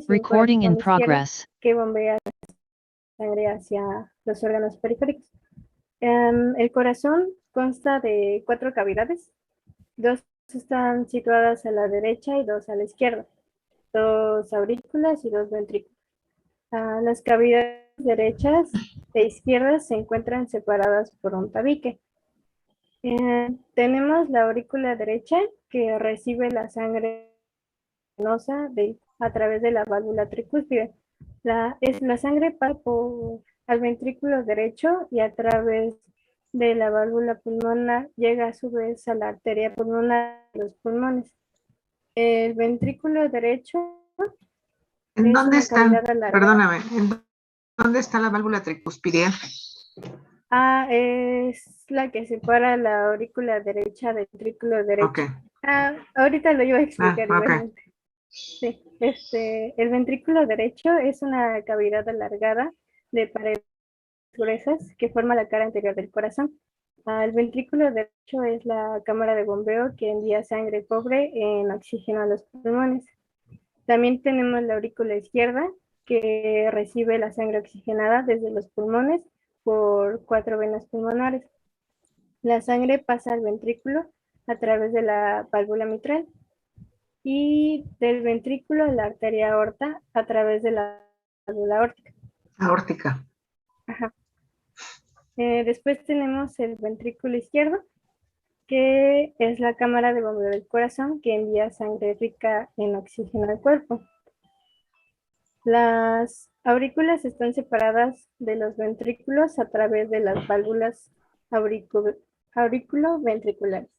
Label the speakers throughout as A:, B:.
A: y un
B: Recording in
A: corazón izquierdo
B: progress.
A: que bombea sangre hacia los órganos periféricos. El corazón consta de 4 cavidades. 2 están situadas a la derecha y 2 a la izquierda. 2 aurículas y 2 ventrículos. Las cavidades derechas e izquierdas se encuentran separadas por un tabique. Tenemos la aurícula derecha que recibe la sangre venosa a través de la válvula tricúspide. La sangre pasa al ventrículo derecho y a través de la válvula pulmonar llega a su vez a la arteria pulmonar de los pulmones. El ventrículo derecho
C: ¿En
A: es
C: dónde
A: una cavidad
C: están?
A: alargada.
C: Perdóname, ¿en dónde está la válvula tricúspide?
A: Es la que separa la aurícula derecha del ventrículo derecho.
C: Ok.
A: Ahorita lo iba a explicar
C: ok.
A: igualmente. Sí, el ventrículo derecho es una cavidad alargada de paredes gruesas que forma la cara anterior del corazón. El ventrículo derecho es la cámara de bombeo que envía sangre pobre en oxígeno a los pulmones. También tenemos la aurícula izquierda que recibe la sangre oxigenada desde los pulmones por 4 venas pulmonares. La sangre pasa al ventrículo a través de la válvula mitral y del ventrículo a la arteria aorta a través de la válvula aórtica.
C: Aórtica.
A: Ajá. Después tenemos el ventrículo izquierdo, que es la cámara de bombeo del corazón que envía sangre rica en oxígeno al cuerpo. Las aurículas están separadas de los ventrículos a través de las válvulas auriculoventriculares.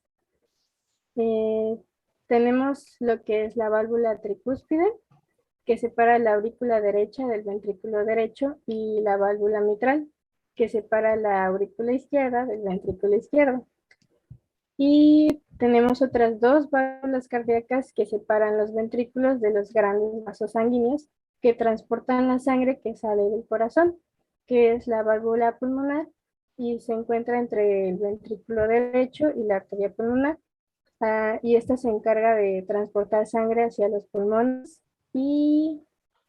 A: Tenemos lo que es la válvula tricúspide, que separa la aurícula derecha del ventrículo derecho, y la válvula mitral, que separa la aurícula izquierda del ventrículo izquierdo. Y tenemos otras 2 válvulas cardíacas que separan los ventrículos de los grandes vasos sanguíneos que transportan la sangre que sale del corazón, que es la válvula pulmonar y se encuentra entre el ventrículo derecho y la arteria pulmonar. Y esta se encarga de transportar sangre hacia los pulmones. Y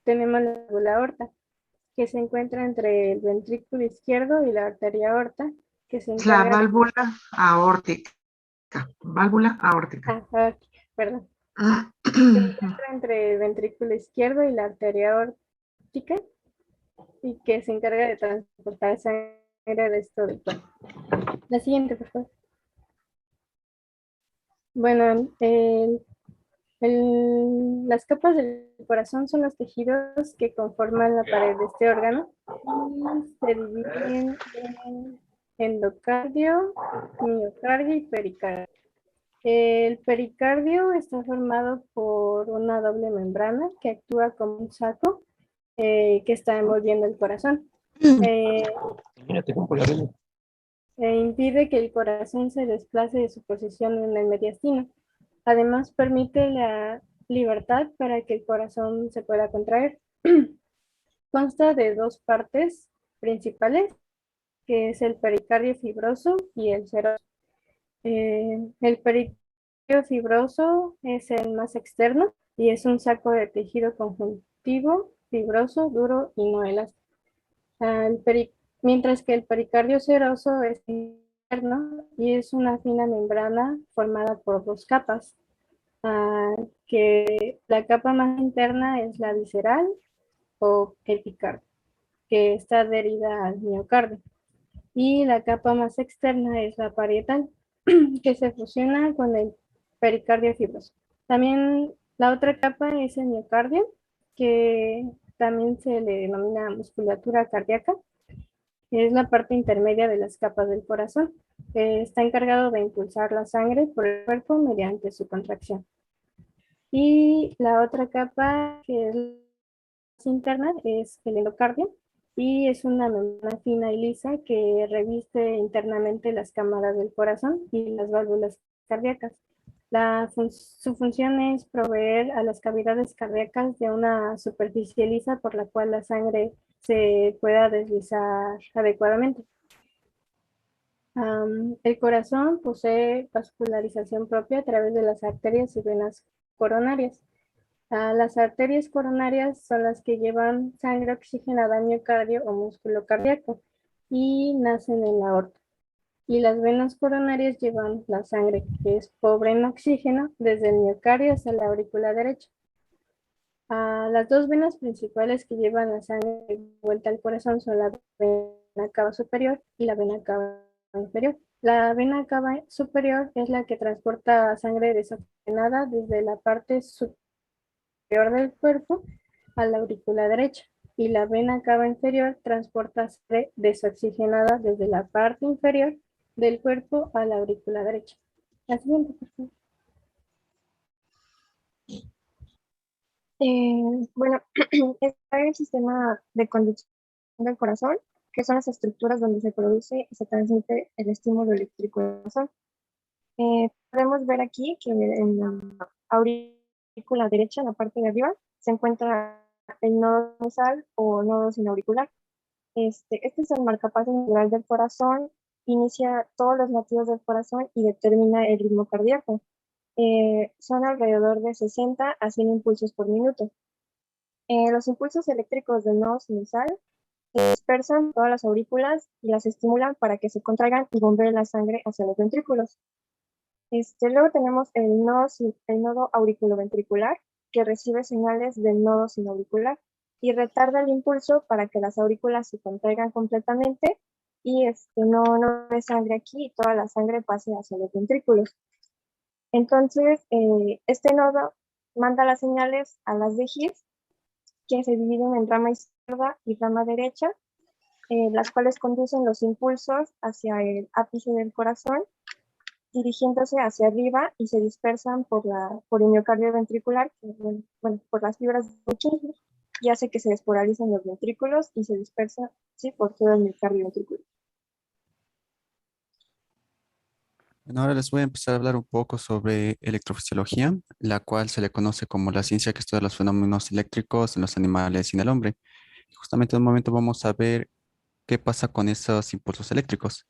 A: tenemos la válvula aorta, que se encuentra entre el ventrículo izquierdo y la arteria aorta, que se
C: Es la
A: encarga
C: válvula aórtica. Válvula aórtica.
A: perdón. Se encuentra entre el ventrículo izquierdo y la arteria aórtica y que se encarga de transportar sangre de esto del cuerpo. La siguiente, por favor. Bueno, las capas del corazón son los tejidos que conforman la pared de este órgano y se dividen en endocardio, miocardio y pericardio. El pericardio está formado por una doble membrana que actúa como un saco que está envolviendo el corazón. Impide que el corazón se desplace de su posición en el mediastino. Además, permite la libertad para que el corazón se pueda contraer. Consta de 2 partes principales, que es el pericardio fibroso y el seroso. El pericardio fibroso es el más externo y es un saco de tejido conjuntivo, fibroso, duro y no elástico. Mientras que el pericardio seroso es interno y es una fina membrana formada por 2 capas. Que la capa más interna es la visceral o epicardio, que está adherida al miocardio. Y la capa más externa es la parietal, que se fusiona con el pericardio fibroso. También la otra capa es el miocardio, que también se le denomina musculatura cardíaca. Es la parte intermedia de las capas del corazón. Está encargado de impulsar la sangre por el cuerpo mediante su contracción. Y la otra capa, que es más interna, es el endocardio, y es una membrana fina y lisa que reviste internamente las cámaras del corazón y las válvulas cardíacas. Su función es proveer a las cavidades cardíacas de una superficie lisa por la cual la sangre se pueda deslizar adecuadamente. El corazón posee vascularización propia a través de las arterias y venas coronarias. Las arterias coronarias son las que llevan sangre oxigenada al miocardio o músculo cardíaco y nacen en la aorta. Y las venas coronarias llevan la sangre que es pobre en oxígeno desde el miocardio hacia la aurícula derecha. Las dos venas principales que llevan la sangre de vuelta al corazón son la vena cava superior y la vena cava inferior. La vena cava superior es la que transporta sangre desoxigenada desde la parte superior del cuerpo a la aurícula derecha y la vena cava inferior transporta sangre desoxigenada desde la parte inferior del cuerpo a la aurícula derecha. La siguiente, por favor.
B: Bueno, está el sistema de conducción del corazón, que son las estructuras donde se produce y se transmite el estímulo eléctrico del corazón. Podemos ver aquí que en la aurícula derecha, en la parte de arriba, se encuentra el nodo sinusal o nodo sinauricular. Este es el marcapasos natural del corazón, inicia todos los latidos del corazón y determina el ritmo cardíaco. Son alrededor de 60 a 100 impulsos por minuto. Los impulsos eléctricos del nodo sinusal se dispersan todas las aurículas y las estimulan para que se contraigan y bombeen la sangre hacia los ventrículos. Luego tenemos el nodo auriculoventricular, que recibe señales del nodo sinauricular y retarda el impulso para que las aurículas se contraigan completamente y no hay sangre aquí y toda la sangre pase hacia los ventrículos. Entonces, este nodo manda las señales a las de His, que se dividen en rama izquierda y rama derecha, las cuales conducen los impulsos hacia el ápice del corazón, dirigiéndose hacia arriba y se dispersan por el miocardio ventricular, que, por las fibras de Purkinje, y hace que se despolarizan los ventrículos y se dispersa, ¿sí?, por todo el miocardio ventricular.
D: Bueno, ahora les voy a empezar a hablar un poco sobre electrofisiología, la cual se le conoce como la ciencia que estudia los fenómenos eléctricos en los animales y en el hombre. Justamente en un momento vamos a ver qué pasa con esos impulsos eléctricos.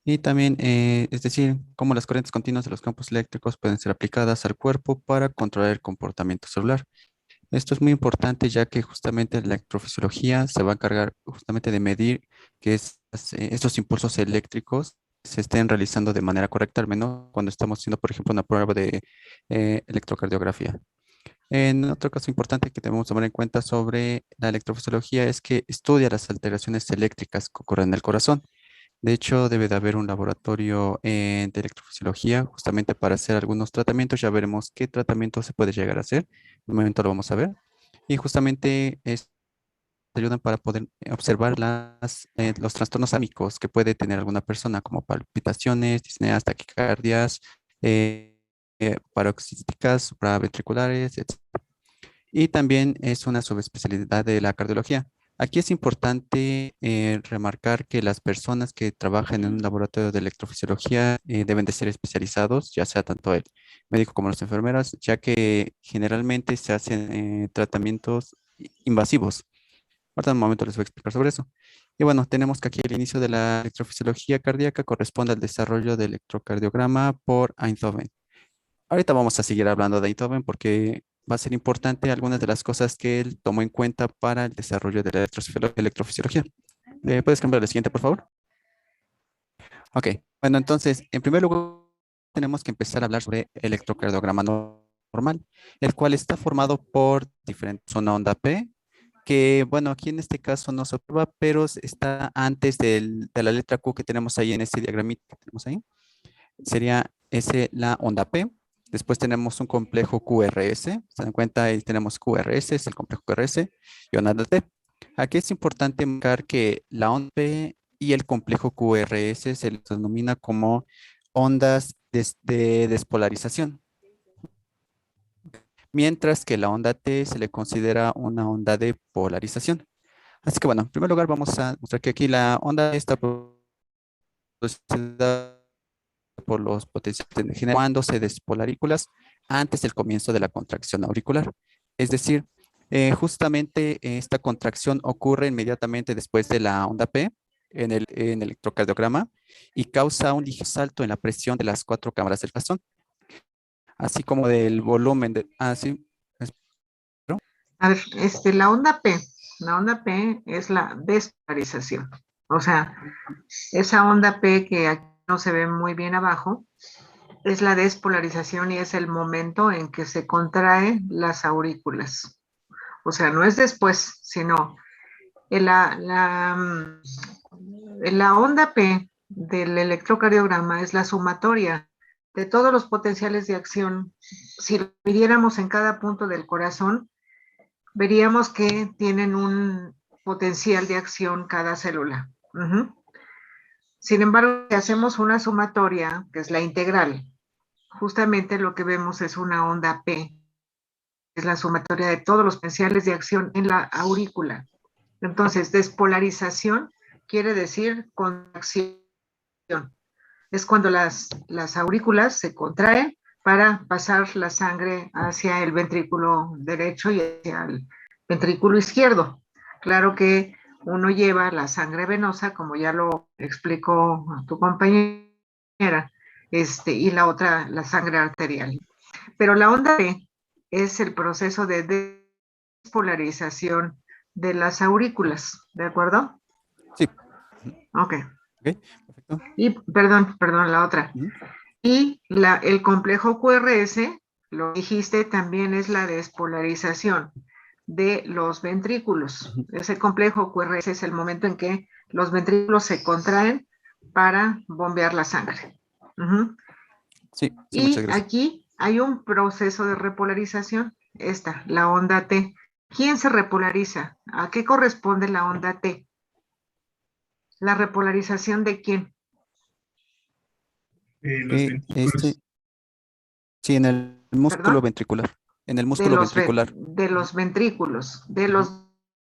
D: Y también, es decir, cómo las corrientes continuas de los campos eléctricos pueden ser aplicadas al cuerpo para controlar el comportamiento celular. Esto es muy importante ya que justamente la electrofisiología se va a encargar justamente de medir que estos impulsos eléctricos se estén realizando de manera correcta, al menos cuando estamos haciendo, por ejemplo, una prueba de electrocardiografía. En otro caso importante que debemos tomar en cuenta sobre la electrofisiología es que estudia las alteraciones eléctricas que ocurren en el corazón. De hecho, debe de haber un laboratorio de electrofisiología justamente para hacer algunos tratamientos. Ya veremos qué tratamiento se puede llegar a hacer. En un momento lo vamos a ver. Y justamente ayudan para poder observar los trastornos ámicos que puede tener alguna persona, como palpitaciones, disneas, taquicardias, paroxísticas, supraventriculares, etc. Y también es una subespecialidad de la cardiología. Aquí es importante remarcar que las personas que trabajan en un laboratorio de electrofisiología deben de ser especializados, ya sea tanto el médico como las enfermeras, ya que generalmente se hacen tratamientos invasivos. Ahorita en un momento les voy a explicar sobre eso. Y bueno, tenemos que aquí el inicio de la electrofisiología cardíaca corresponde al desarrollo del electrocardiograma por Einthoven. Ahorita vamos a seguir hablando de Einthoven porque va a ser importante algunas de las cosas que él tomó en cuenta para el desarrollo de la electrofisiología. ¿Puedes cambiar la siguiente, por favor? Ok, bueno, entonces, en primer lugar, tenemos que empezar a hablar sobre electrocardiograma normal, el cual está formado por diferentes, una onda P, que, bueno, aquí en este caso no se observa, pero está antes de la letra Q que tenemos ahí en este diagramita que tenemos ahí. Sería ese la onda P. Después tenemos un complejo QRS. Se dan cuenta, ahí tenemos QRS, es el complejo QRS y onda T. Aquí es importante marcar que la onda P y el complejo QRS se les denomina como ondas de despolarización, mientras que la onda T se le considera una onda de polarización. Así que bueno, en primer lugar vamos a mostrar que aquí la onda está producida por los potenciales de cuando se despolarículas antes del comienzo de la contracción auricular. Es decir, justamente esta contracción ocurre inmediatamente después de la onda P en el electrocardiograma y causa un ligero salto en la presión de las cuatro cámaras del corazón, así como del volumen de...
C: A ver, la onda P es la despolarización. O sea, esa onda P que aquí no se ve muy bien abajo, es la despolarización y es el momento en que se contraen las aurículas. O sea, no es después, sino en la onda P del electrocardiograma es la sumatoria de todos los potenciales de acción. Si lo midiéramos en cada punto del corazón, veríamos que tienen un potencial de acción cada célula. Sin embargo, si hacemos una sumatoria, que es la integral, justamente lo que vemos es una onda P, es la sumatoria de todos los potenciales de acción en la aurícula. Entonces, despolarización quiere decir contracción. Es cuando las aurículas se contraen para pasar la sangre hacia el ventrículo derecho y hacia el ventrículo izquierdo. Claro que uno lleva la sangre venosa, como ya lo explicó tu compañera, y la otra, la sangre arterial. Pero la onda P es el proceso de despolarización de las aurículas, ¿de acuerdo?
D: Sí.
C: Ok.
D: Ok, perfecto.
C: Y perdón, la otra. Y el complejo QRS, lo dijiste, también es la despolarización de los ventrículos. Ese complejo QRS es el momento en que los ventrículos se contraen para bombear la sangre.
D: Sí, sí,
C: Y
D: muchas gracias.
C: aquí hay un proceso de repolarización, la onda T. ¿Quién se repolariza? ¿A qué corresponde la onda T? ¿La repolarización de quién?
E: Los ventrículos.
D: Sí, en el músculo
C: ¿Perdón?
D: ventricular. En el músculo ventricular.
C: De los ventrículos, de los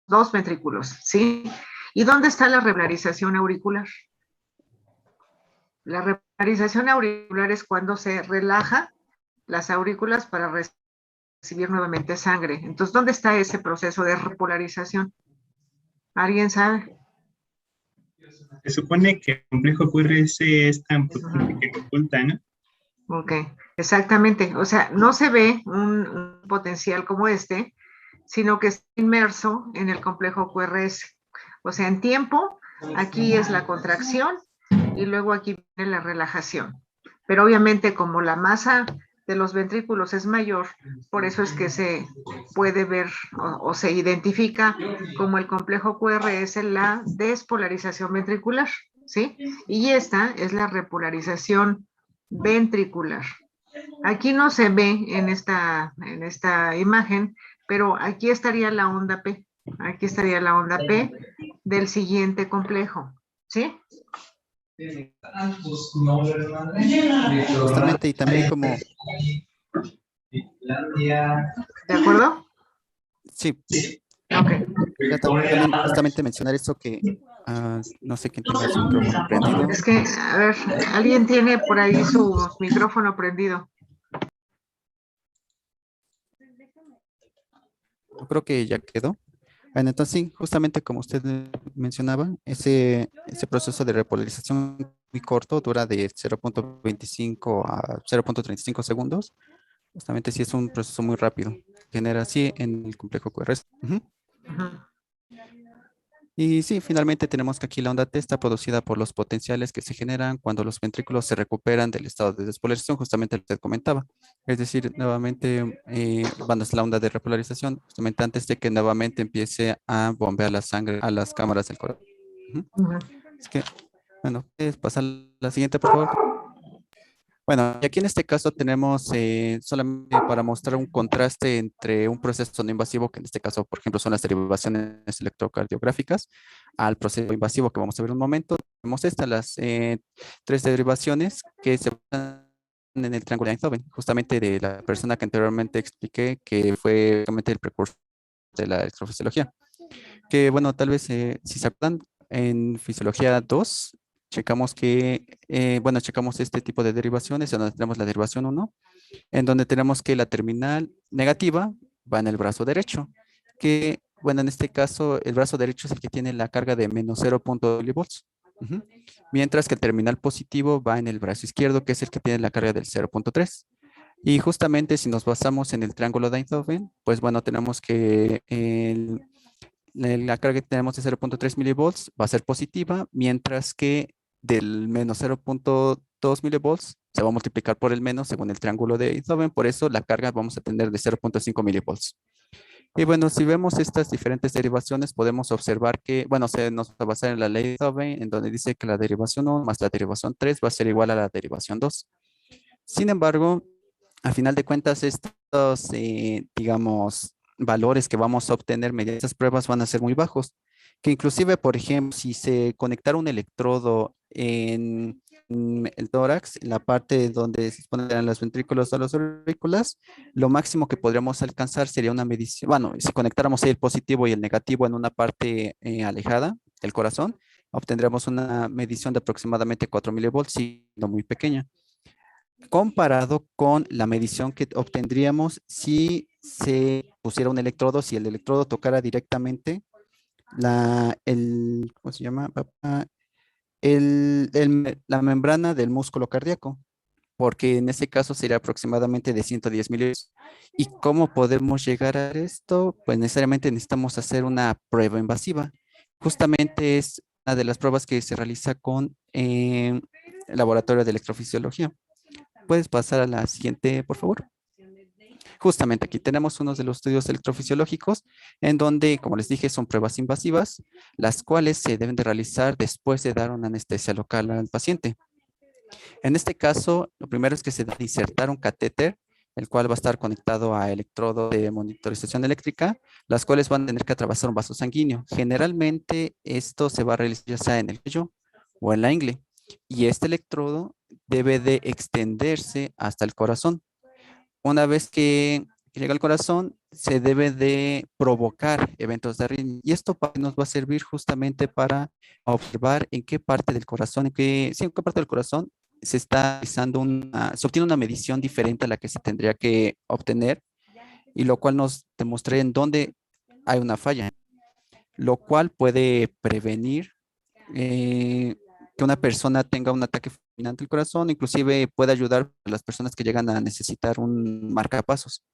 C: dos ventrículos, ¿sí? ¿Y dónde está la repolarización auricular? La repolarización auricular es cuando se relaja las aurículas para recibir nuevamente sangre. Entonces, ¿dónde está ese proceso de repolarización? ¿Alguien sabe?
E: Se supone que el complejo QRS es tan potente que oculta, ¿no?
C: Ok, exactamente. O sea, no se ve un potencial como este, sino que está inmerso en el complejo QRS. O sea, en tiempo, aquí es la contracción y luego aquí viene la relajación. Pero obviamente como la masa de los ventrículos es mayor, por eso es que se puede ver o se identifica como el complejo QRS la despolarización ventricular, ¿sí? Y esta es la repolarización ventricular. Aquí no se ve en esta imagen, pero aquí estaría la onda P. Aquí estaría la onda P del siguiente complejo, ¿sí?
D: Justamente, y también como,
C: ¿De acuerdo?
D: sí,
C: Ok.
D: también justamente mencionar eso que no sé quién tenga su micrófono prendido.
C: Es que, a ver, alguien tiene por ahí su micrófono prendido.
D: Yo creo que ya quedó. Bueno, entonces sí, justamente como usted mencionaba, ese proceso de repolarización muy corto dura de 0.25 a 0.35 segundos. Justamente sí es un proceso muy rápido. Genera así en el complejo QRS. Y sí, finalmente tenemos que aquí la onda T está producida por los potenciales que se generan cuando los ventrículos se recuperan del estado de despolarización, justamente lo que usted comentaba. Es decir, nuevamente cuando es la onda de repolarización, justamente antes de que nuevamente empiece a bombear la sangre a las cámaras del corazón. Es que, bueno, ¿puedes pasar la siguiente, por favor? Bueno, y aquí en este caso tenemos solamente para mostrar un contraste entre un proceso no invasivo, que en este caso, por ejemplo, son las derivaciones electrocardiográficas, al proceso invasivo que vamos a ver en un momento. Tenemos las tres derivaciones que se basan en el triángulo de Einthoven, justamente de la persona que anteriormente expliqué, que fue realmente el precursor de la electrofisiología. Que bueno, tal vez si se acuerdan, en fisiología 2 checamos que, bueno, checamos este tipo de derivaciones, en donde tenemos la derivación 1, en donde tenemos que la terminal negativa va en el brazo derecho, que, bueno, en este caso, el brazo derecho es el que tiene la carga de menos 0.2 milivolts, mientras que el terminal positivo va en el brazo izquierdo, que es el que tiene la carga del 0.3. Y justamente si nos basamos en el triángulo de Einthoven, pues bueno, tenemos que la carga que tenemos de 0.3 milivolts va a ser positiva, mientras que del menos 0.2 milivolts se va a multiplicar por el menos según el triángulo de Einthoven, por eso la carga vamos a tener de 0.5 milivolts. Y bueno, si vemos estas diferentes derivaciones, podemos observar que, bueno, se nos va a basar en la ley de Einthoven, en donde dice que la derivación 1 más la derivación 3 va a ser igual a la derivación 2. Sin embargo, al final de cuentas, estos, digamos, valores que vamos a obtener mediante estas pruebas van a ser muy bajos, que inclusive, por ejemplo, si se conectara un electrodo en el tórax, en la parte donde se exponen los ventrículos a los aurículas, lo máximo que podríamos alcanzar sería una medición, bueno, si conectáramos el positivo y el negativo en una parte alejada del corazón, obtendríamos una medición de aproximadamente 4 milivolts, siendo muy pequeña comparado con la medición que obtendríamos si se pusiera un electrodo, si el electrodo tocara directamente ¿cómo se llama? La membrana del músculo cardíaco, porque en ese caso sería aproximadamente de 110 milímetros. ¿Y cómo podemos llegar a esto? Pues necesariamente necesitamos hacer una prueba invasiva. Justamente es una de las pruebas que se realiza con el laboratorio de electrofisiología. ¿Puedes pasar a la siguiente, por favor? Justamente aquí tenemos uno de los estudios electrofisiológicos en donde, como les dije, son pruebas invasivas, las cuales se deben de realizar después de dar una anestesia local al paciente. En este caso, lo primero es que se debe insertar un catéter, el cual va a estar conectado a electrodo de monitorización eléctrica, las cuales van a tener que atravesar un vaso sanguíneo. Generalmente esto se va a realizar ya sea en el cuello o en la ingle, y este electrodo debe de extenderse hasta el corazón. Una vez que llega al corazón, se debe de provocar eventos de arritmia. Y esto nos va a servir justamente para observar en qué parte del corazón, sí, en qué parte del corazón se está realizando se obtiene una medición diferente a la que se tendría que obtener, y lo cual nos demostrará en dónde hay una falla, lo cual puede prevenir eh, que una persona tenga un ataque fulminante del corazón, inclusive puede ayudar a las personas que llegan a necesitar un marcapasos.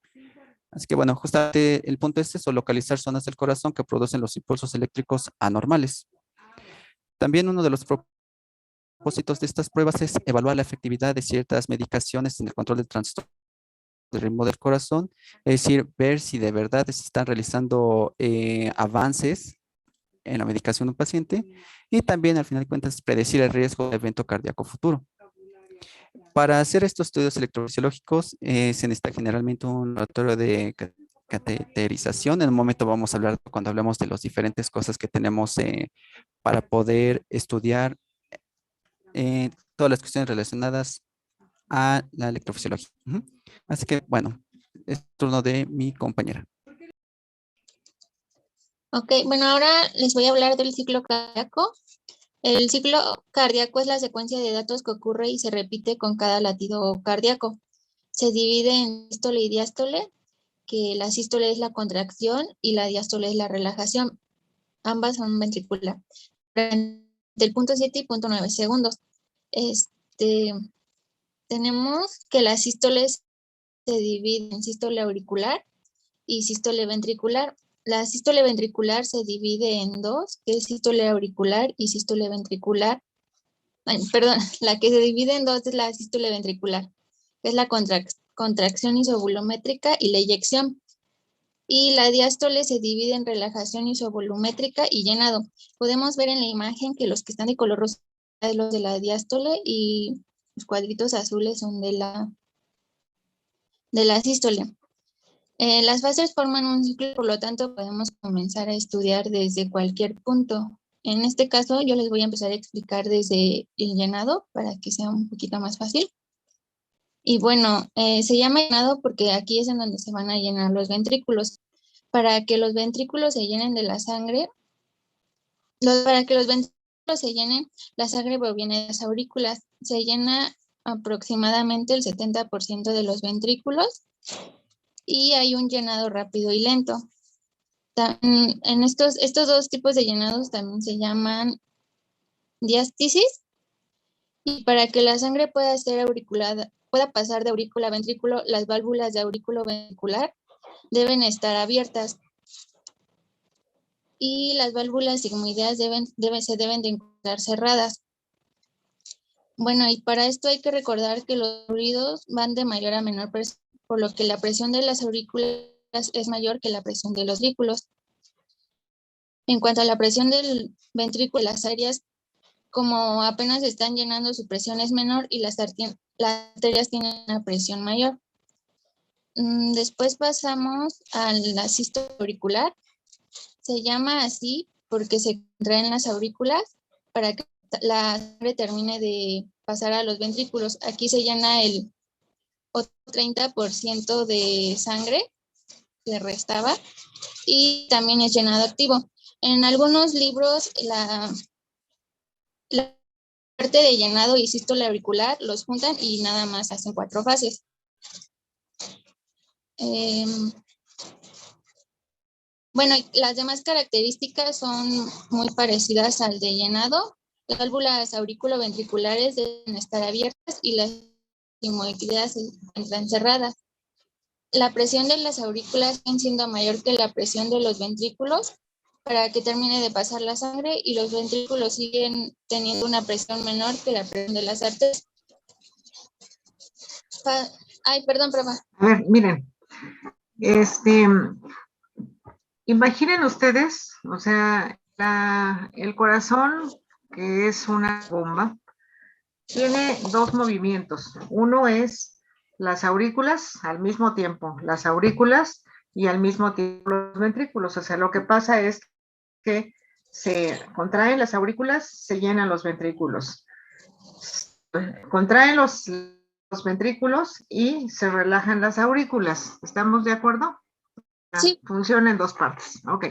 D: Así que bueno, justamente el punto es eso, localizar zonas del corazón que producen los impulsos eléctricos anormales. También uno de los propósitos de estas pruebas es evaluar la efectividad de ciertas medicaciones en el control del trastorno del ritmo del corazón, es decir, ver si de verdad se están realizando avances en la medicación de un paciente, y también al final de cuentas predecir el riesgo de evento cardíaco futuro. Para hacer estos estudios electrofisiológicos se necesita generalmente un laboratorio de cateterización. En un momento vamos a hablar cuando hablemos de las diferentes cosas que tenemos para poder estudiar todas las cuestiones relacionadas a la electrofisiología. Así que bueno, es turno de mi compañera.
F: Ok, bueno, ahora les voy a hablar del ciclo cardíaco. El ciclo cardíaco es la secuencia de datos que ocurre y se repite con cada latido cardíaco. Se divide en sístole y diástole, que la sístole es la contracción y la diástole es la relajación. Ambas son ventricular. Del punto 7 y punto 9 segundos. Tenemos que la sístole se divide en sístole auricular y sístole ventricular. La sístole ventricular se divide en dos, que es sístole auricular y sístole ventricular. Ay, perdón, la que se divide en dos es la sístole ventricular, que es la contracción isovolumétrica y la eyección. Y la diástole se divide en relajación isovolumétrica y llenado. Podemos ver en la imagen que los que están de color rosa son los de la diástole y los cuadritos azules son de la sístole. Las fases forman un ciclo, por lo tanto podemos comenzar a estudiar desde cualquier punto. En este caso yo les voy a empezar a explicar desde el llenado para que sea un poquito más fácil. Y bueno, se llama llenado porque aquí es en donde se van a llenar los ventrículos. Para que los ventrículos se llenen de la sangre, para que los ventrículos se llenen, la sangre proviene de las aurículas. Se llena aproximadamente el 70% de los ventrículos y hay un llenado rápido y lento. En estos dos tipos de llenados también se llaman diástasis. Y para que la sangre pueda ser pueda pasar de aurícula a ventrículo, las válvulas de aurículo ventricular deben estar abiertas y las válvulas sigmoideas se deben de encontrar cerradas. Bueno, y para esto hay que recordar que los ruidos van de mayor a menor presión, por lo que la presión de las aurículas es mayor que la presión de los ventrículos. En cuanto a la presión del ventrículo, las áreas, como apenas están llenando, su presión es menor y las arterias tienen una presión mayor. Después pasamos a la sístole auricular. Se llama así porque se contrae en las aurículas para que la sangre termine de pasar a los ventrículos. Aquí se llena el otro 30% de sangre que restaba y también es llenado activo. En algunos libros la parte de llenado y sístole auricular los juntan y nada más hacen 4 fases. Bueno, las demás características son muy parecidas al de llenado. Las válvulas auriculoventriculares deben estar abiertas y las sigmoideas se encuentran cerradas. La presión de las aurículas sigue siendo mayor que la presión de los ventrículos para que termine de pasar la sangre y los ventrículos siguen teniendo una presión menor que la presión de las arterias. Perdón, profe.
C: A ver, miren, imaginen ustedes, o sea, el corazón, que es una bomba, tiene 2 movimientos. Uno es las aurículas al mismo tiempo, las aurículas y al mismo tiempo los ventrículos. O sea, lo que pasa es que se contraen las aurículas, se llenan los ventrículos. Contraen los ventrículos y se relajan las aurículas. ¿Estamos de acuerdo?
F: Sí.
C: Funciona en 2 partes. Ok.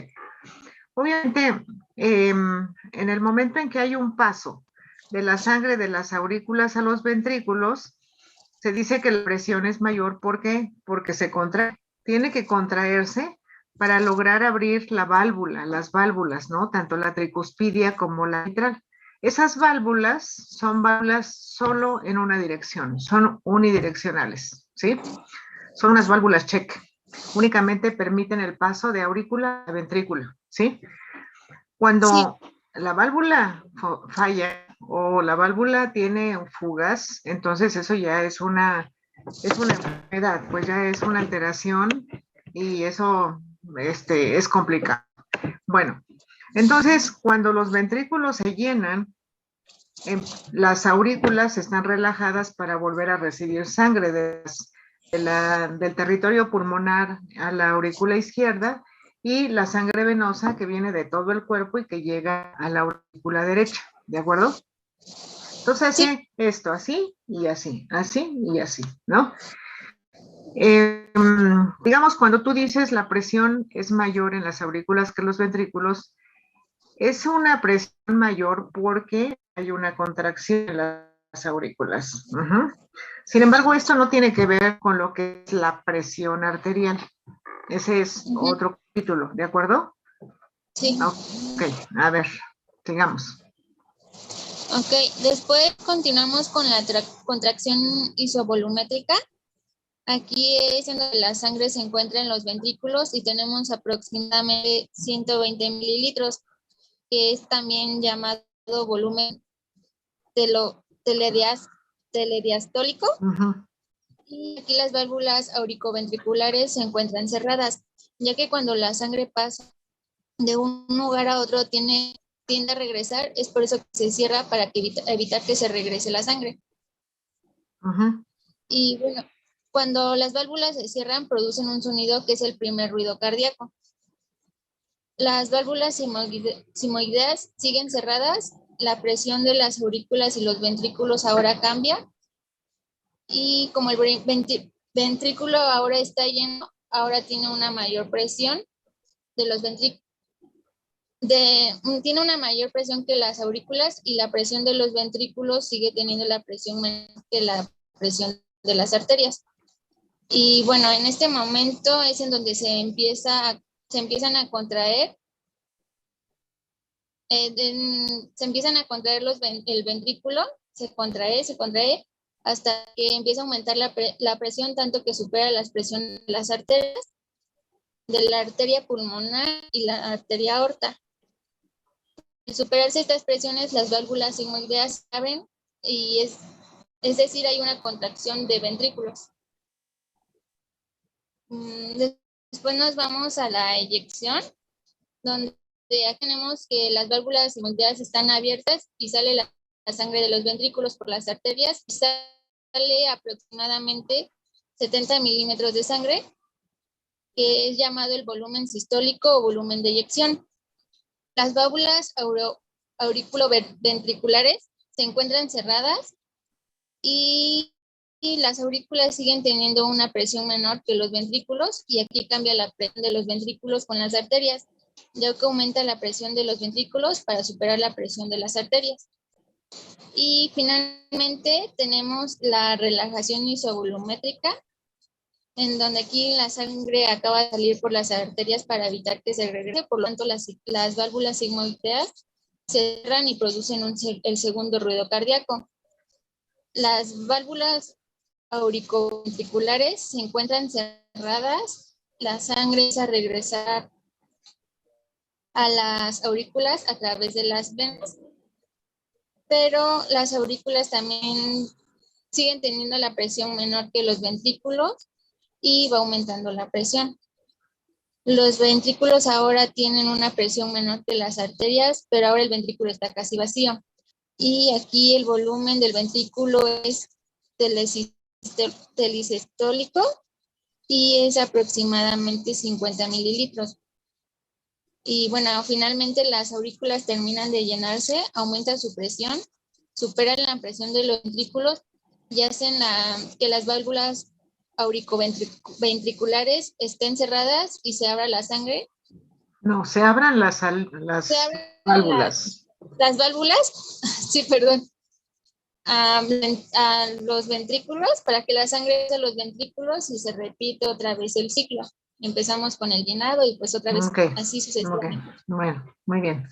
C: Obviamente, en el momento en que hay un paso de la sangre de las aurículas a los ventrículos, se dice que la presión es mayor. ¿Por qué? Porque se contrae. Tiene que contraerse para lograr abrir la válvula, las válvulas, ¿no? Tanto la tricuspidia como la mitral. Esas válvulas son válvulas solo en una dirección, son unidireccionales, ¿sí? Son unas válvulas check. Únicamente permiten el paso de aurícula a ventrículo, ¿sí? Cuando la válvula falla o la válvula tiene fugas, entonces eso ya es una enfermedad, pues ya es una alteración y eso es complicado. Bueno, entonces cuando los ventrículos se llenan, las aurículas están relajadas para volver a recibir sangre del territorio pulmonar a la aurícula izquierda y la sangre venosa que viene de todo el cuerpo y que llega a la aurícula derecha, ¿de acuerdo? Entonces hace esto así y así, ¿no? Digamos, cuando tú dices la presión es mayor en las aurículas que los ventrículos, es una presión mayor porque hay una contracción en las aurículas. Sin embargo, esto no tiene que ver con lo que es la presión arterial. Ese es otro capítulo, ¿de acuerdo?
F: Sí.
C: Ok, a ver, sigamos.
F: Ok, después continuamos con la contracción isovolumétrica. Aquí es en donde la sangre se encuentra en los ventrículos y tenemos aproximadamente 120 mililitros, que es también llamado volumen telediastólico. Y aquí las válvulas auricoventriculares se encuentran cerradas, ya que cuando la sangre pasa de un lugar a otro tiende a regresar, es por eso que se cierra para evitar que se regrese la sangre. Y bueno, cuando las válvulas se cierran, producen un sonido que es el primer ruido cardíaco. Las válvulas sigmoideas siguen cerradas, la presión de las aurículas y los ventrículos ahora cambia. Y como el ventrículo ahora está lleno, ahora tiene una mayor presión de los ventrículos. Tiene una mayor presión que las aurículas y la presión de los ventrículos sigue teniendo la presión menor que la presión de las arterias. Y bueno, en este momento es en donde se empiezan a contraer. Se empiezan a contraer el ventrículo, se contrae, hasta que empieza a aumentar la presión, tanto que supera las presiones de las arterias, de la arteria pulmonar y la arteria aorta. Al superarse estas presiones, las válvulas sigmoideas se abren y es decir, hay una contracción de ventrículos. Después nos vamos a la eyección, donde ya tenemos que las válvulas sigmoideas están abiertas y sale la sangre de los ventrículos por las arterias y sale aproximadamente 70 milímetros de sangre, que es llamado el volumen sistólico o volumen de eyección. Las válvulas auriculoventriculares se encuentran cerradas y las aurículas siguen teniendo una presión menor que los ventrículos, y aquí cambia la presión de los ventrículos con las arterias, ya que aumenta la presión de los ventrículos para superar la presión de las arterias. Y finalmente tenemos la relajación isovolumétrica, en donde aquí la sangre acaba de salir por las arterias para evitar que se regrese, por lo tanto las válvulas sigmoideas se cierran y producen el segundo ruido cardíaco. Las válvulas auriculoventriculares se encuentran cerradas, la sangre empieza a regresar a las aurículas a través de las venas, pero las aurículas también siguen teniendo la presión menor que los ventrículos y va aumentando la presión. Los ventrículos ahora tienen una presión menor que las arterias, pero ahora el ventrículo está casi vacío. Y aquí el volumen del ventrículo es telisistólico y es aproximadamente 50 mililitros. Y bueno, finalmente las aurículas terminan de llenarse, aumenta su presión, superan la presión de los ventrículos y hacen que las válvulas auriculoventriculares estén cerradas y se abra la sangre.
C: No, se abran las
F: Se abren
C: válvulas.
F: las válvulas, sí, perdón, a los ventrículos para que la sangre de los ventrículos y se repite otra vez el ciclo. Empezamos con el llenado y pues otra vez así sucesivamente.
C: Bueno, muy bien.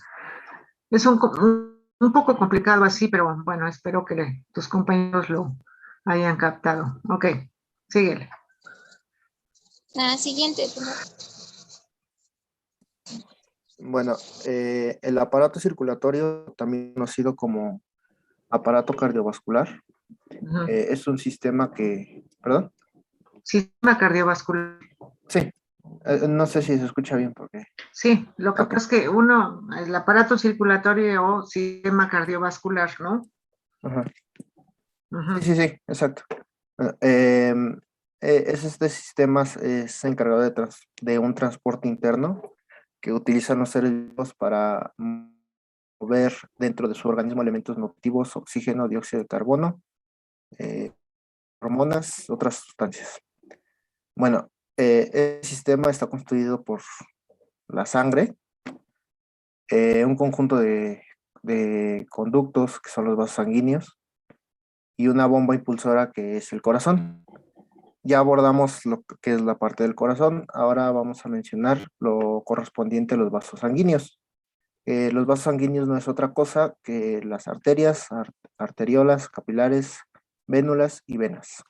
C: Es un poco complicado así, pero bueno, espero que tus compañeros lo hayan captado. Ok, síguele.
F: Siguiente, por favor.
G: Bueno, el aparato circulatorio, también conocido como aparato cardiovascular, es un sistema que, ¿perdón?
C: Sistema cardiovascular.
G: Sí, no sé si se escucha bien porque...
C: Sí, lo que pasa es que el aparato circulatorio o sistema cardiovascular, ¿no?
G: Ajá.
C: Ajá.
G: Sí, exacto. Este sistema es encargado de un transporte interno que utilizan los seres vivos para mover dentro de su organismo elementos nutritivos, oxígeno, dióxido de carbono, hormonas, otras sustancias. Bueno, el sistema está constituido por la sangre, un conjunto de conductos que son los vasos sanguíneos y una bomba impulsora que es el corazón. Ya abordamos lo que es la parte del corazón, ahora vamos a mencionar lo correspondiente a los vasos sanguíneos. Los vasos sanguíneos no es otra cosa que las arterias, arteriolas, capilares, vénulas y venas.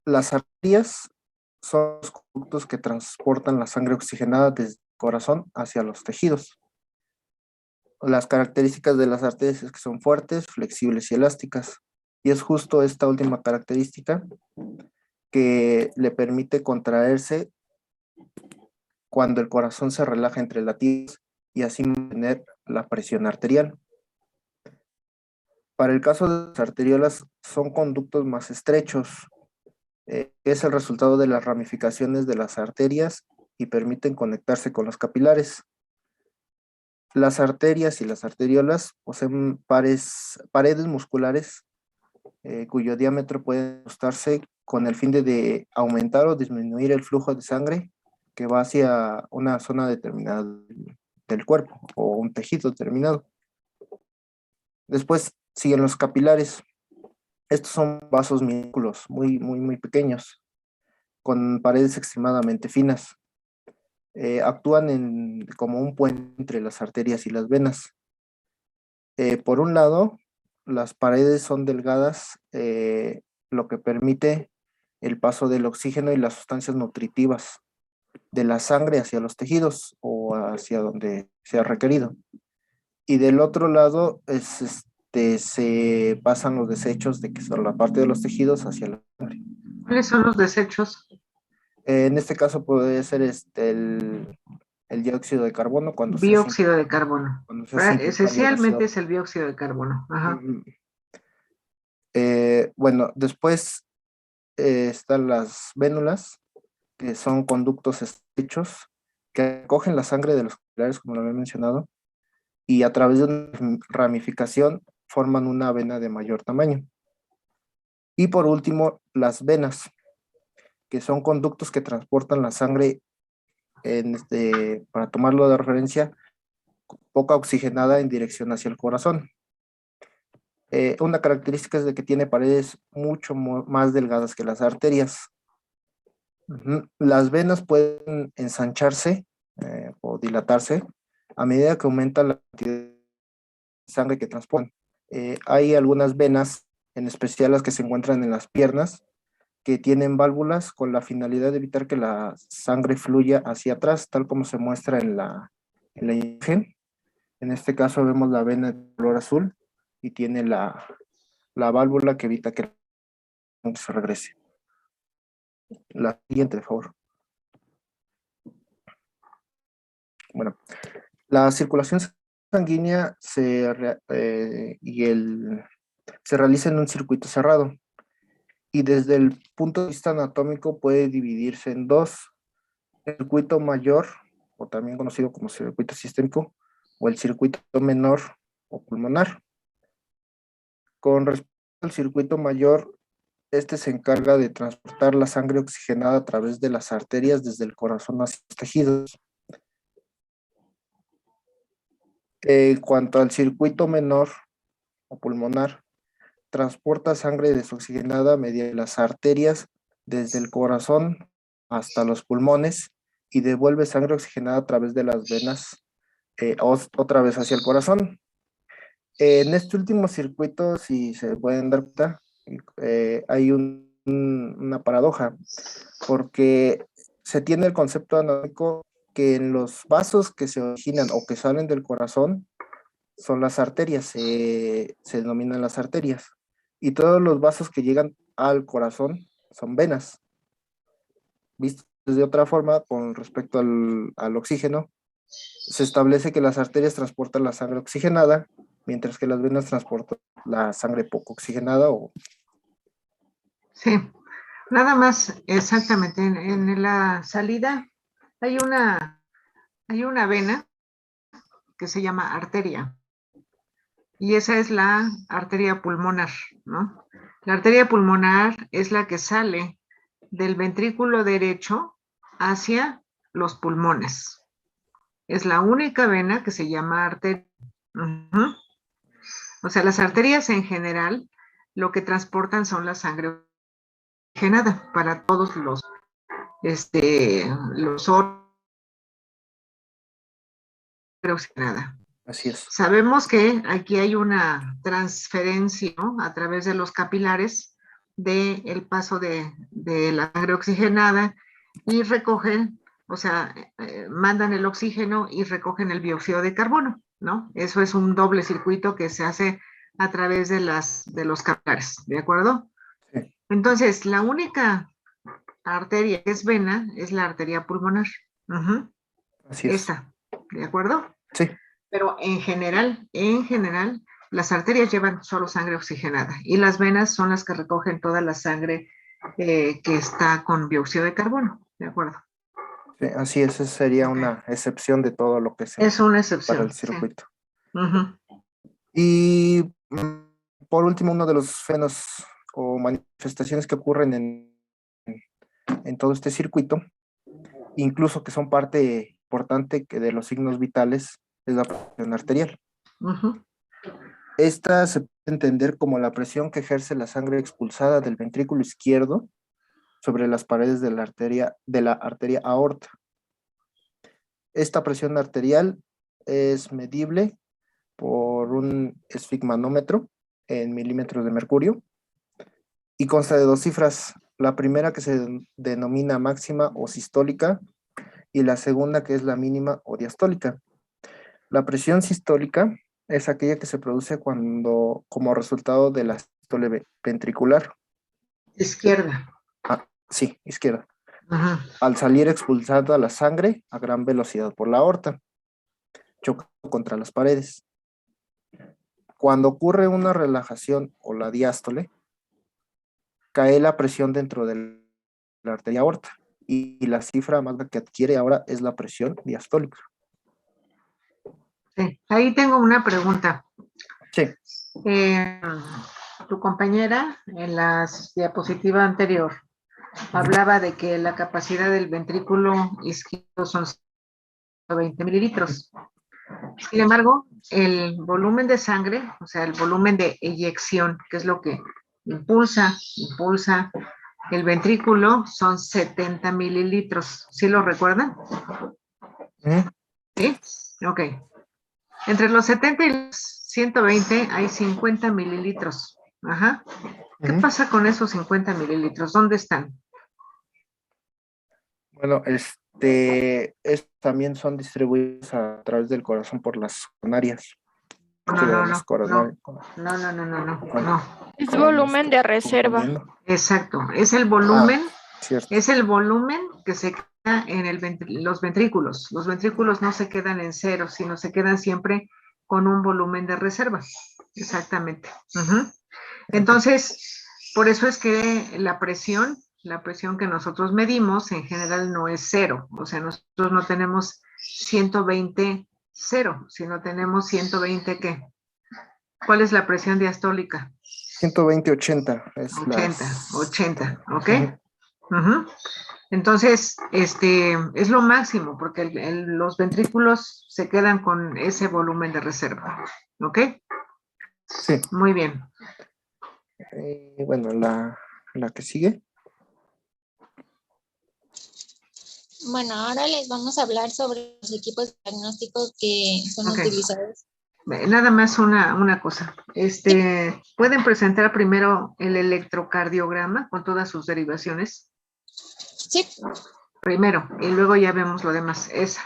G: Las arterias son los conductos que transportan la sangre oxigenada desde el corazón hacia los tejidos. Las características de las arterias es que son fuertes, flexibles y elásticas. Y es justo esta última característica que le permite contraerse cuando el corazón se relaja entre latidos y así mantener la presión arterial. Para el caso de las arteriolas, son conductos más estrechos. Es el resultado de las ramificaciones de las arterias y permiten conectarse con los capilares. Las arterias y las arteriolas poseen paredes musculares cuyo diámetro puede ajustarse con el fin de aumentar o disminuir el flujo de sangre que va hacia una zona determinada del cuerpo o un tejido determinado. Después siguen los capilares. Estos son vasos minúsculos, muy pequeños, con paredes extremadamente finas. Actúan como un puente entre las arterias y las venas. Por un lado, las paredes son delgadas, lo que permite el paso del oxígeno y las sustancias nutritivas de la sangre hacia los tejidos o hacia donde sea requerido. Y del otro lado se pasan los desechos de que son la parte de los tejidos hacia la sangre.
C: ¿Cuáles son los desechos?
G: En este caso puede ser el dióxido de carbono cuando
C: Bióxido de carbono.
G: cuando se hace intercambio
C: Esencialmente
G: gaseoso.
C: es el dióxido de carbono. Ajá.
G: Bueno, después están las vénulas, que son conductos estrechos que recogen la sangre de los capilares, como lo había mencionado, y a través de una ramificación forman una vena de mayor tamaño. Y por último, las venas, que son conductos que transportan la sangre, para tomarlo de referencia, poca oxigenada en dirección hacia el corazón. Una característica es de que tiene paredes mucho más delgadas que las arterias. Las venas pueden ensancharse o dilatarse a medida que aumenta la cantidad de sangre que transportan. Hay algunas venas, en especial las que se encuentran en las piernas, que tienen válvulas con la finalidad de evitar que la sangre fluya hacia atrás, tal como se muestra en la imagen. En este caso vemos la vena de color azul y tiene la válvula que evita que la sangre se regrese. La siguiente, por favor. Bueno, la circulación sanguínea se realiza en un circuito cerrado y desde el punto de vista anatómico puede dividirse en dos: el circuito mayor, o también conocido como circuito sistémico, o el circuito menor o pulmonar. Con respecto al circuito mayor, este se encarga de transportar la sangre oxigenada a través de las arterias desde el corazón hacia los tejidos. En cuanto al circuito menor o pulmonar, transporta sangre desoxigenada mediante las arterias desde el corazón hasta los pulmones y devuelve sangre oxigenada a través de las venas otra vez hacia el corazón. En este último circuito, si se pueden dar cuenta, hay una paradoja, porque se tiene el concepto anatómico que en los vasos que se originan o que salen del corazón son las arterias, se denominan las arterias, y todos los vasos que llegan al corazón son venas. Visto de otra forma, con respecto al oxígeno, se establece que las arterias transportan la sangre oxigenada, mientras que las venas transportan la sangre poco oxigenada.
C: Sí, nada más exactamente. En la salida hay una vena que se llama arteria, y esa es la arteria pulmonar, ¿no? La arteria pulmonar es la que sale del ventrículo derecho hacia los pulmones. Es la única vena que se llama arteria. O sea, las arterias en general lo que transportan son la sangre oxigenada para todos los órganos oxigenada.
G: Así es.
C: Sabemos que aquí hay una transferencia, ¿no?, a través de los capilares del paso de la sangre oxigenada, y recogen, o sea, mandan el oxígeno y recogen el dióxido de carbono, ¿no? Eso es un doble circuito que se hace a través de los capilares, ¿de acuerdo?
G: Sí.
C: Entonces, la única arteria que es vena es la arteria pulmonar.
G: Así es.
C: Esta, ¿de acuerdo?
G: Sí.
C: Pero en general, las arterias llevan solo sangre oxigenada y las venas son las que recogen toda la sangre que está con dióxido de carbono, ¿de acuerdo?
G: Sí, así es, esa sería una excepción de todo lo que se
C: es una excepción
G: para el circuito.
C: Sí.
G: Y por último, uno de los fenómenos o manifestaciones que ocurren en todo este circuito, incluso que son parte importante de los signos vitales, es la presión arterial. Esta se puede entender como la presión que ejerce la sangre expulsada del ventrículo izquierdo sobre las paredes de la arteria aorta. Esta presión arterial es medible por un esfigmanómetro en milímetros de mercurio y consta de 2 cifras. La primera que se denomina máxima o sistólica y la segunda que es la mínima o diastólica. La presión sistólica es aquella que se produce cuando, como resultado de la sístole ventricular.
C: Izquierda.
G: Sí, izquierda.
C: Ajá.
G: Al salir expulsada la sangre a gran velocidad por la aorta, chocando contra las paredes. Cuando ocurre una relajación o la diástole, cae la presión dentro de la arteria aorta y la cifra más que adquiere ahora es la presión diastólica.
C: Sí. Ahí tengo una pregunta.
G: Sí.
C: Tu compañera en la diapositiva anterior hablaba de que la capacidad del ventrículo izquierdo son 120 mililitros. Sin embargo, el volumen de sangre, o sea, el volumen de eyección, que es lo que impulsa el ventrículo, son 70 mililitros. ¿Sí lo recuerdan? ¿Sí? Ok. Entre los 70 y los 120 hay 50 mililitros. Ajá. ¿Qué pasa con esos 50 mililitros? ¿Dónde están?
G: Bueno, también son distribuidos a través del corazón por las coronarias.
C: No.
H: Es volumen de reserva.
C: Exacto, es el volumen, que se queda en los ventrículos. Los ventrículos no se quedan en cero, sino se quedan siempre con un volumen de reserva. Exactamente. Entonces, por eso es que la presión que nosotros medimos en general no es cero. O sea, nosotros no tenemos 120 cero, sino tenemos 120 ¿qué? ¿Cuál es la presión diastólica?
G: 120-80.
C: 80, ¿ok? Entonces, es lo máximo, porque los ventrículos se quedan con ese volumen de reserva, ¿ok?
G: Sí.
C: Muy bien.
G: Bueno, la que sigue.
F: Bueno, ahora les vamos a hablar sobre los equipos diagnósticos que son utilizados.
C: Nada más una cosa. ¿Pueden presentar primero el electrocardiograma con todas sus derivaciones?
F: Sí.
C: Primero, y luego ya vemos lo demás. Ese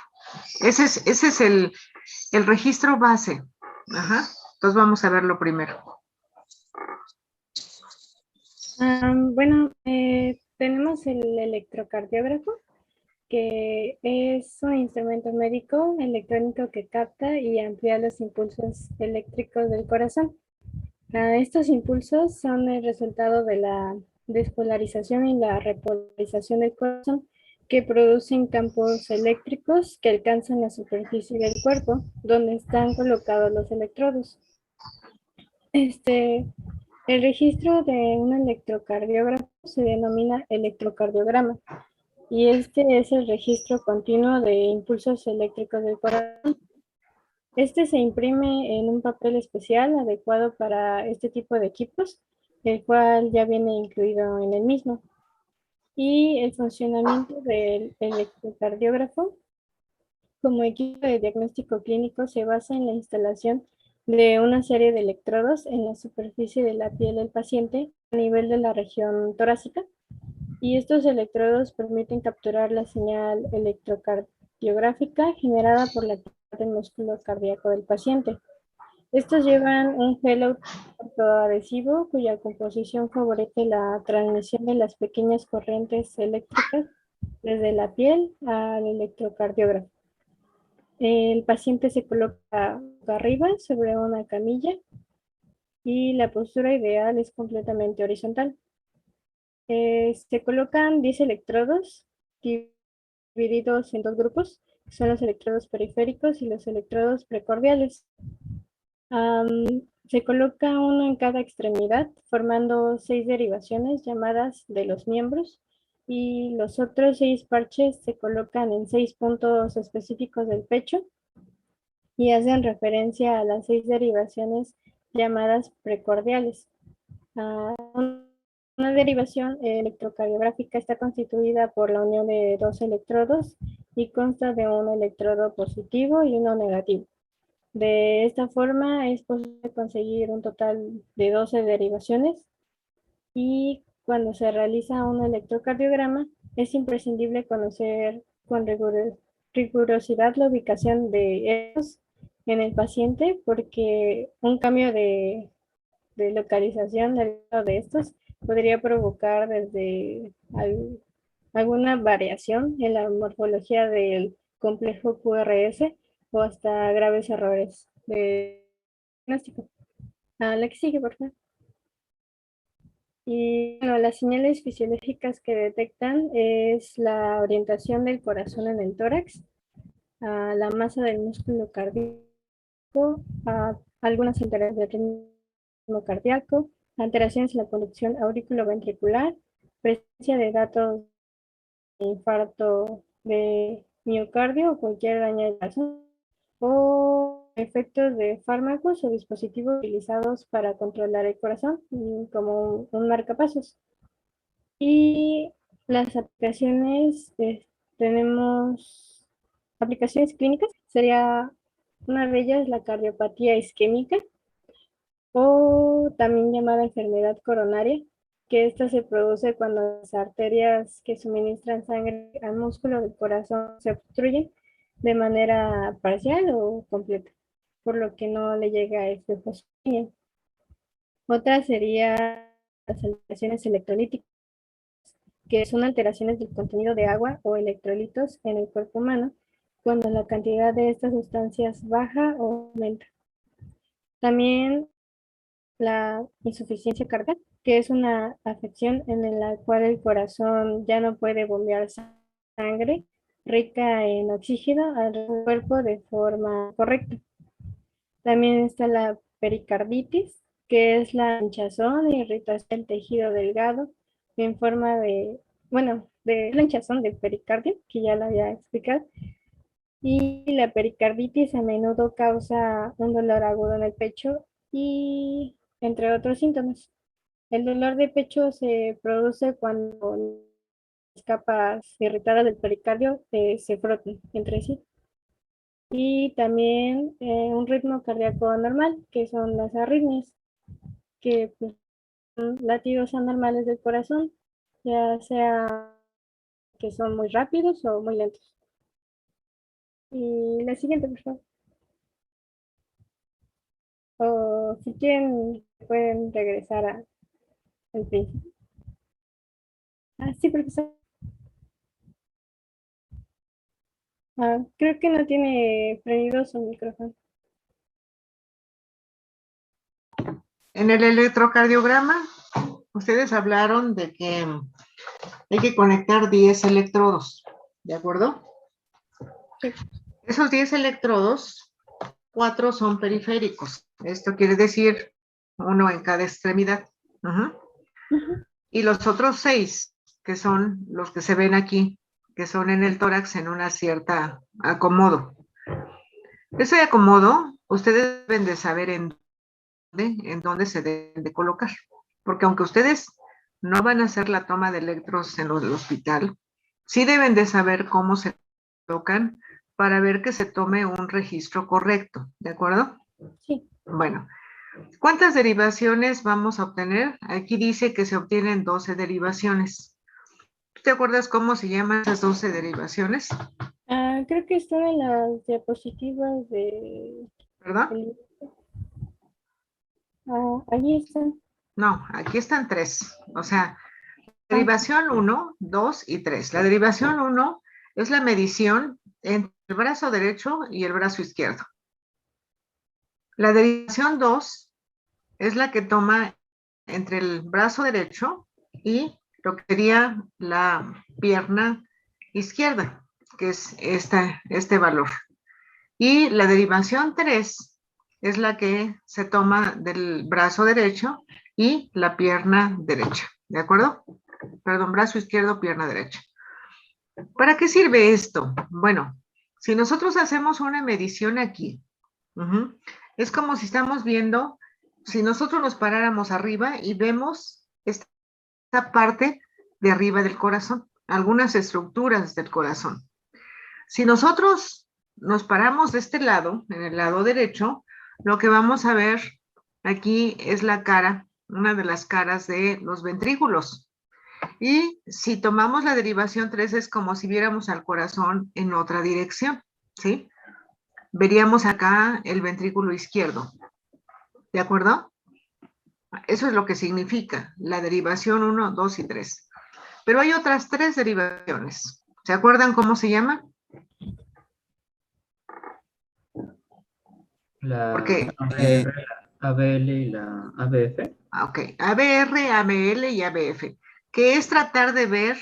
C: es el registro base. Ajá. Entonces vamos a verlo primero.
A: Bueno, tenemos el electrocardiógrafo, que es un instrumento médico electrónico que capta y amplía los impulsos eléctricos del corazón. Estos impulsos son el resultado de la despolarización y la repolarización del corazón, que producen campos eléctricos que alcanzan la superficie del cuerpo, donde están colocados los electrodos. El registro de un electrocardiógrafo se denomina electrocardiograma, y este es el registro continuo de impulsos eléctricos del corazón. Este se imprime en un papel especial adecuado para este tipo de equipos, el cual ya viene incluido en el mismo. Y el funcionamiento del electrocardiógrafo como equipo de diagnóstico clínico se basa en la instalación de una serie de electrodos en la superficie de la piel del paciente a nivel de la región torácica, y estos electrodos permiten capturar la señal electrocardiográfica generada por la actividad del músculo cardíaco del paciente. Estos llevan un gel autoadhesivo cuya composición favorece la transmisión de las pequeñas corrientes eléctricas desde la piel al electrocardiógrafo. El paciente se coloca arriba sobre una camilla y la postura ideal es completamente horizontal. Se colocan 10 electrodos divididos en 2 grupos, que son los electrodos periféricos y los electrodos precordiales. Se coloca uno en cada extremidad, formando 6 derivaciones llamadas de los miembros, y los otros 6 parches se colocan en 6 puntos específicos del pecho y hacen referencia a las 6 derivaciones llamadas precordiales. Una derivación electrocardiográfica está constituida por la unión de 2 electrodos y consta de un electrodo positivo y uno negativo. De esta forma es posible conseguir un total de 12 derivaciones y cuando se realiza un electrocardiograma es imprescindible conocer con rigurosidad la ubicación de ellos en el paciente porque un cambio de localización de estos podría provocar desde alguna variación en la morfología del complejo QRS o hasta graves errores de diagnóstico. La que sigue, por favor. Y bueno, las señales fisiológicas que detectan es la orientación del corazón en el tórax, la masa del músculo cardíaco, algunas alteraciones del ritmo cardíaco, alteraciones en la conducción auriculoventricular, presencia de datos de infarto de miocardio o cualquier daño del corazón, o efectos de fármacos o dispositivos utilizados para controlar el corazón, como un marcapasos. Y las aplicaciones, tenemos aplicaciones clínicas, sería una de ellas la cardiopatía isquémica, o también llamada enfermedad coronaria, que esta se produce cuando las arterias que suministran sangre al músculo del corazón se obstruyen de manera parcial o completa, por lo que no le llega el flujo sanguíneo. Otra sería las alteraciones electrolíticas, que son alteraciones del contenido de agua o electrolitos en el cuerpo humano cuando la cantidad de estas sustancias baja o aumenta. También la insuficiencia cardíaca, que es una afección en la cual el corazón ya no puede bombear sangre rica en oxígeno al cuerpo de forma correcta. También está la pericarditis, que es la hinchazón e irritación del tejido delgado en forma de, bueno, de la hinchazón del pericardio, que ya lo había explicado. Y la pericarditis a menudo causa un dolor agudo en el pecho y entre otros síntomas. El dolor de pecho se produce cuando las capas irritadas del pericardio se frotan entre sí. Y también un ritmo cardíaco anormal, que son las arritmias, que pues, son latidos anormales del corazón, ya sea que son muy rápidos o muy lentos. Y la siguiente, por favor. O si quieren, pueden regresar al principio. Sí, profesor. Creo que no tiene prendido su micrófono.
C: En el electrocardiograma, ustedes hablaron de que hay que conectar 10 electrodos, ¿de acuerdo?
A: Sí.
C: Esos 10 electrodos, 4 son periféricos. Esto quiere decir uno en cada extremidad. Y los otros 6, que son los que se ven aquí, que son en el tórax en una cierta acomodo. Ese acomodo, ustedes deben de saber en dónde se deben de colocar. Porque aunque ustedes no van a hacer la toma de electros en el hospital, sí deben de saber cómo se colocan para ver que se tome un registro correcto, ¿de acuerdo?
A: Sí.
C: Bueno, ¿cuántas derivaciones vamos a obtener? Aquí dice que se obtienen 12 derivaciones. ¿Te acuerdas cómo se llaman esas 12 derivaciones?
A: Creo que están en las diapositivas de...
C: ¿Verdad?
A: Allí están.
C: No, aquí están 3. O sea, derivación 1, 2 y 3. La derivación 1 es la medición entre el brazo derecho y el brazo izquierdo. La derivación 2 es la que toma entre el brazo derecho y lo que sería la pierna izquierda, que es este valor. Y la derivación 3 es la que se toma del brazo derecho y la pierna derecha, ¿de acuerdo? Perdón, brazo izquierdo, pierna derecha. ¿Para qué sirve esto? Bueno, si nosotros hacemos una medición aquí, es como si estamos viendo, si nosotros nos paráramos arriba y vemos esta parte de arriba del corazón, algunas estructuras del corazón. Si nosotros nos paramos de este lado, en el lado derecho, lo que vamos a ver aquí es la cara, una de las caras de los ventrículos. Y si tomamos la derivación 3 es como si viéramos al corazón en otra dirección, ¿sí? Veríamos acá el ventrículo izquierdo, ¿de acuerdo? Eso es lo que significa la derivación 1, 2 y 3. Pero hay otras 3 derivaciones. ¿Se acuerdan cómo se llama?
I: La
C: Porque,
I: ABR, la ABL y la ABF.
C: ok, ABR, ABL y ABF, que es tratar de ver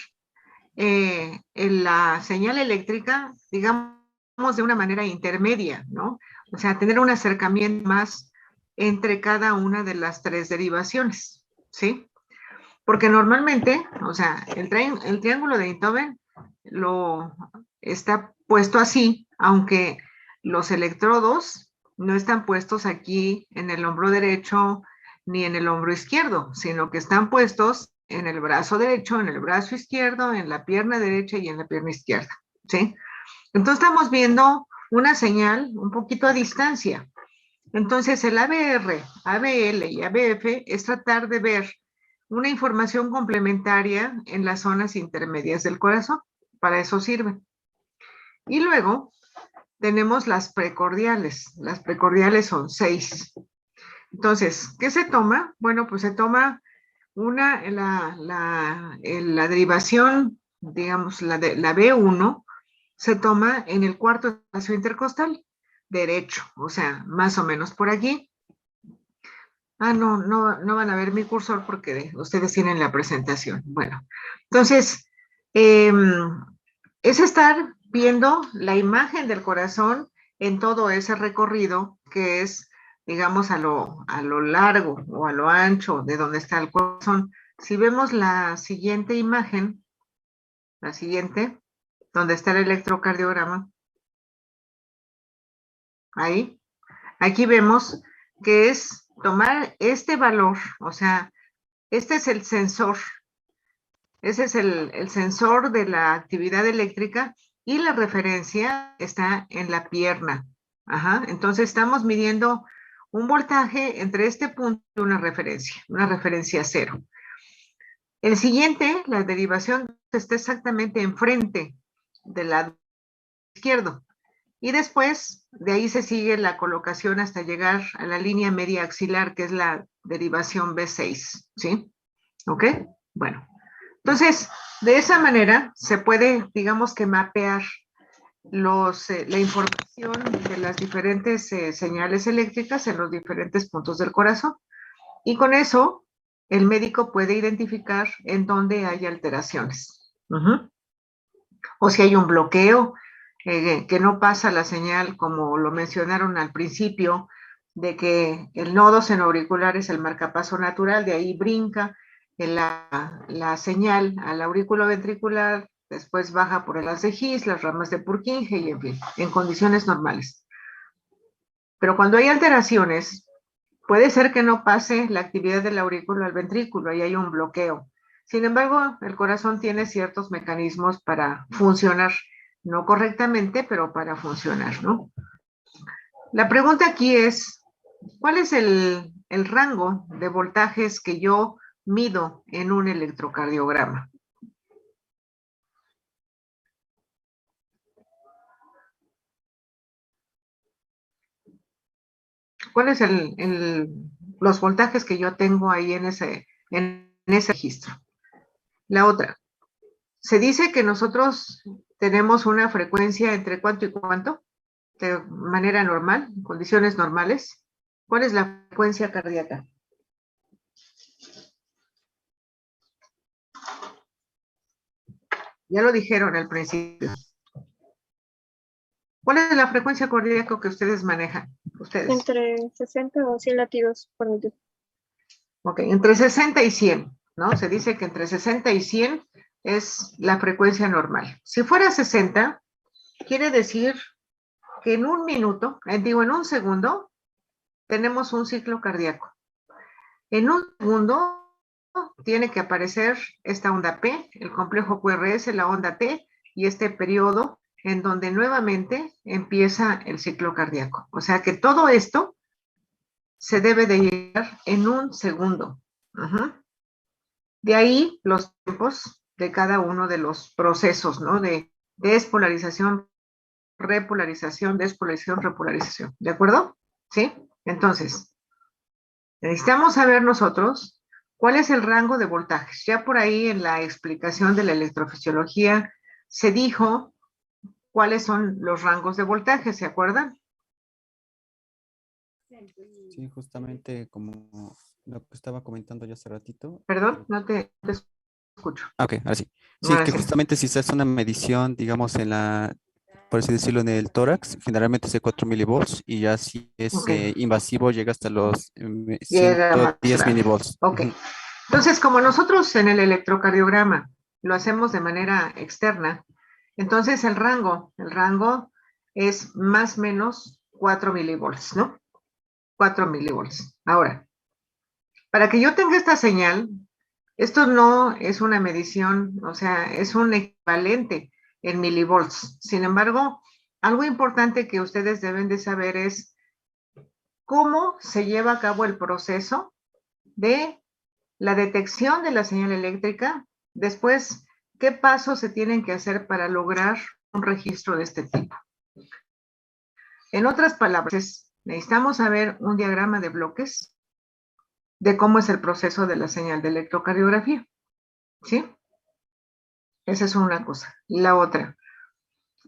C: en la señal eléctrica, digamos, de una manera intermedia, ¿no? O sea, tener un acercamiento más entre cada una de las 3 derivaciones, ¿sí? Porque normalmente, o sea, el triángulo de Einthoven lo está puesto así, aunque los electrodos no están puestos aquí en el hombro derecho ni en el hombro izquierdo, sino que están puestos en el brazo derecho, en el brazo izquierdo, en la pierna derecha y en la pierna izquierda, ¿sí? Entonces estamos viendo una señal un poquito a distancia. Entonces el ABR, ABL y ABF es tratar de ver una información complementaria en las zonas intermedias del corazón. Para eso sirve. Y luego tenemos las precordiales. Las precordiales son 6. Entonces, ¿qué se toma? Bueno, pues se toma la derivación, digamos, la B1, se toma en el cuarto espacio intercostal derecho, o sea, más o menos por aquí. No van a ver mi cursor porque ustedes tienen la presentación. Bueno, entonces, es estar viendo la imagen del corazón en todo ese recorrido que es, digamos, a lo largo o a lo ancho de donde está el corazón. Si vemos la siguiente imagen, la siguiente, donde está el electrocardiograma, ahí, aquí vemos que es tomar este valor, o sea, este es el sensor, ese es el sensor de la actividad eléctrica y la referencia está en la pierna. Ajá, entonces estamos midiendo un voltaje entre este punto y una referencia 0. El siguiente, la derivación, está exactamente enfrente del lado izquierdo. Y después, de ahí se sigue la colocación hasta llegar a la línea media axilar, que es la derivación B6, ¿sí? ¿Ok? Bueno, entonces, de esa manera se puede, digamos que mapear la información de las diferentes señales eléctricas en los diferentes puntos del corazón. Y con eso, el médico puede identificar en dónde hay alteraciones. O si hay un bloqueo, que no pasa la señal, como lo mencionaron al principio, de que el nodo senoauricular es el marcapaso natural, de ahí brinca la señal al aurículo ventricular, después baja por el haz de His, las ramas de Purkinje y en fin, en condiciones normales. Pero cuando hay alteraciones, puede ser que no pase la actividad del aurículo al ventrículo y hay un bloqueo. Sin embargo, el corazón tiene ciertos mecanismos para funcionar, no correctamente, pero para funcionar, ¿no? La pregunta aquí es, ¿cuál es el rango de voltajes que yo mido en un electrocardiograma? ¿Cuáles son los voltajes que yo tengo ahí en ese registro? La otra, se dice que nosotros tenemos una frecuencia entre cuánto y cuánto, de manera normal, en condiciones normales. ¿Cuál es la frecuencia cardíaca? Ya lo dijeron al principio. ¿Cuál es la frecuencia cardíaca que ustedes manejan? Ustedes.
H: Entre 60 o 100 latidos por minuto.
C: Ok, entre 60 y 100, ¿no? Se dice que entre 60 y 100 es la frecuencia normal. Si fuera 60, quiere decir que en un minuto, en un segundo, tenemos un ciclo cardíaco. En un segundo tiene que aparecer esta onda P, el complejo QRS, la onda T y este periodo en donde nuevamente empieza el ciclo cardíaco. O sea que todo esto se debe de llegar en un segundo. De ahí los tiempos de cada uno de los procesos, ¿no? De despolarización, repolarización, despolarización, repolarización. ¿De acuerdo? ¿Sí? Entonces, necesitamos saber nosotros cuál es el rango de voltajes. Ya por ahí en la explicación de la electrofisiología se dijo cuáles son los rangos de voltaje, ¿se acuerdan?
D: Sí, justamente como lo que estaba comentando yo hace ratito.
C: Perdón, no te escucho.
D: Ok, ahora sí. Sí,
C: Ahora
D: que
C: sí.
D: justamente si se hace una medición, digamos, en la, por así decirlo, en el tórax, generalmente es de 4 milivolts y ya si es
C: Ok.
D: invasivo llega hasta los
C: Llega más
D: 110
C: grande.
D: milivolts.
C: Ok. Entonces, como nosotros en el electrocardiograma lo hacemos de manera externa, entonces el rango es más o menos 4 milivolts, ¿no? 4 milivolts. Ahora, para que yo tenga esta señal, esto no es una medición, o sea, es un equivalente en milivolts. Sin embargo, algo importante que ustedes deben de saber es cómo se lleva a cabo el proceso de la detección de la señal eléctrica. Después, ¿qué pasos se tienen que hacer para lograr un registro de este tipo? En otras palabras, necesitamos saber un diagrama de bloques de cómo es el proceso de la señal de electrocardiografía. ¿Sí? Esa es una cosa. Y la otra,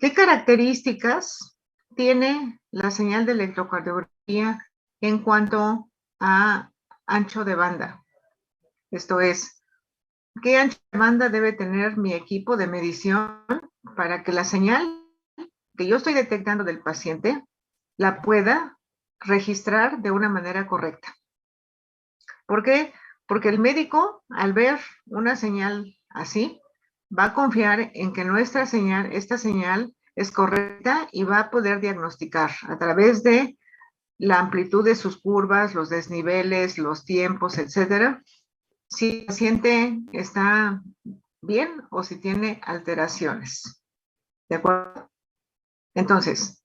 C: ¿qué características tiene la señal de electrocardiografía en cuanto a ancho de banda? Esto es, ¿qué ancho de banda debe tener mi equipo de medición para que la señal que yo estoy detectando del paciente la pueda registrar de una manera correcta? ¿Por qué? Porque el médico, al ver una señal así, va a confiar en que nuestra señal, esta señal, es correcta y va a poder diagnosticar a través de la amplitud de sus curvas, los desniveles, los tiempos, etcétera, si el paciente está bien o si tiene alteraciones. ¿De acuerdo? Entonces,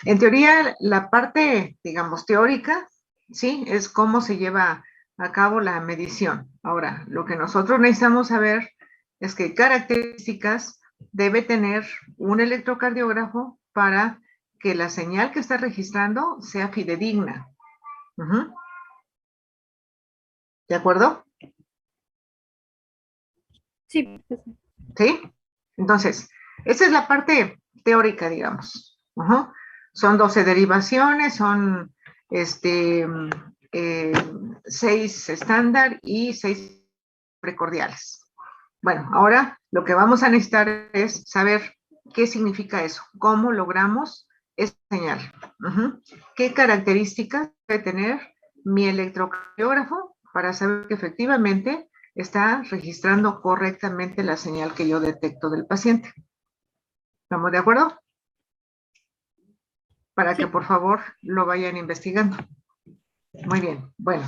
C: en teoría, la parte, digamos, teórica, ¿sí? Es cómo se lleva a cabo la medición. Ahora, lo que nosotros necesitamos saber es qué características debe tener un electrocardiógrafo para que la señal que está registrando sea fidedigna. ¿De acuerdo?
A: Sí,
C: ¿Sí? Entonces, esa es la parte teórica, digamos. Son 12 derivaciones, son 6 estándar y 6 precordiales. Bueno, ahora lo que vamos a necesitar es saber qué significa eso, cómo logramos esa señal. ¿Qué características debe tener mi electrocardiógrafo para saber que efectivamente está registrando correctamente la señal que yo detecto del paciente? ¿Estamos de acuerdo? Para que por favor lo vayan investigando. Muy bien, bueno.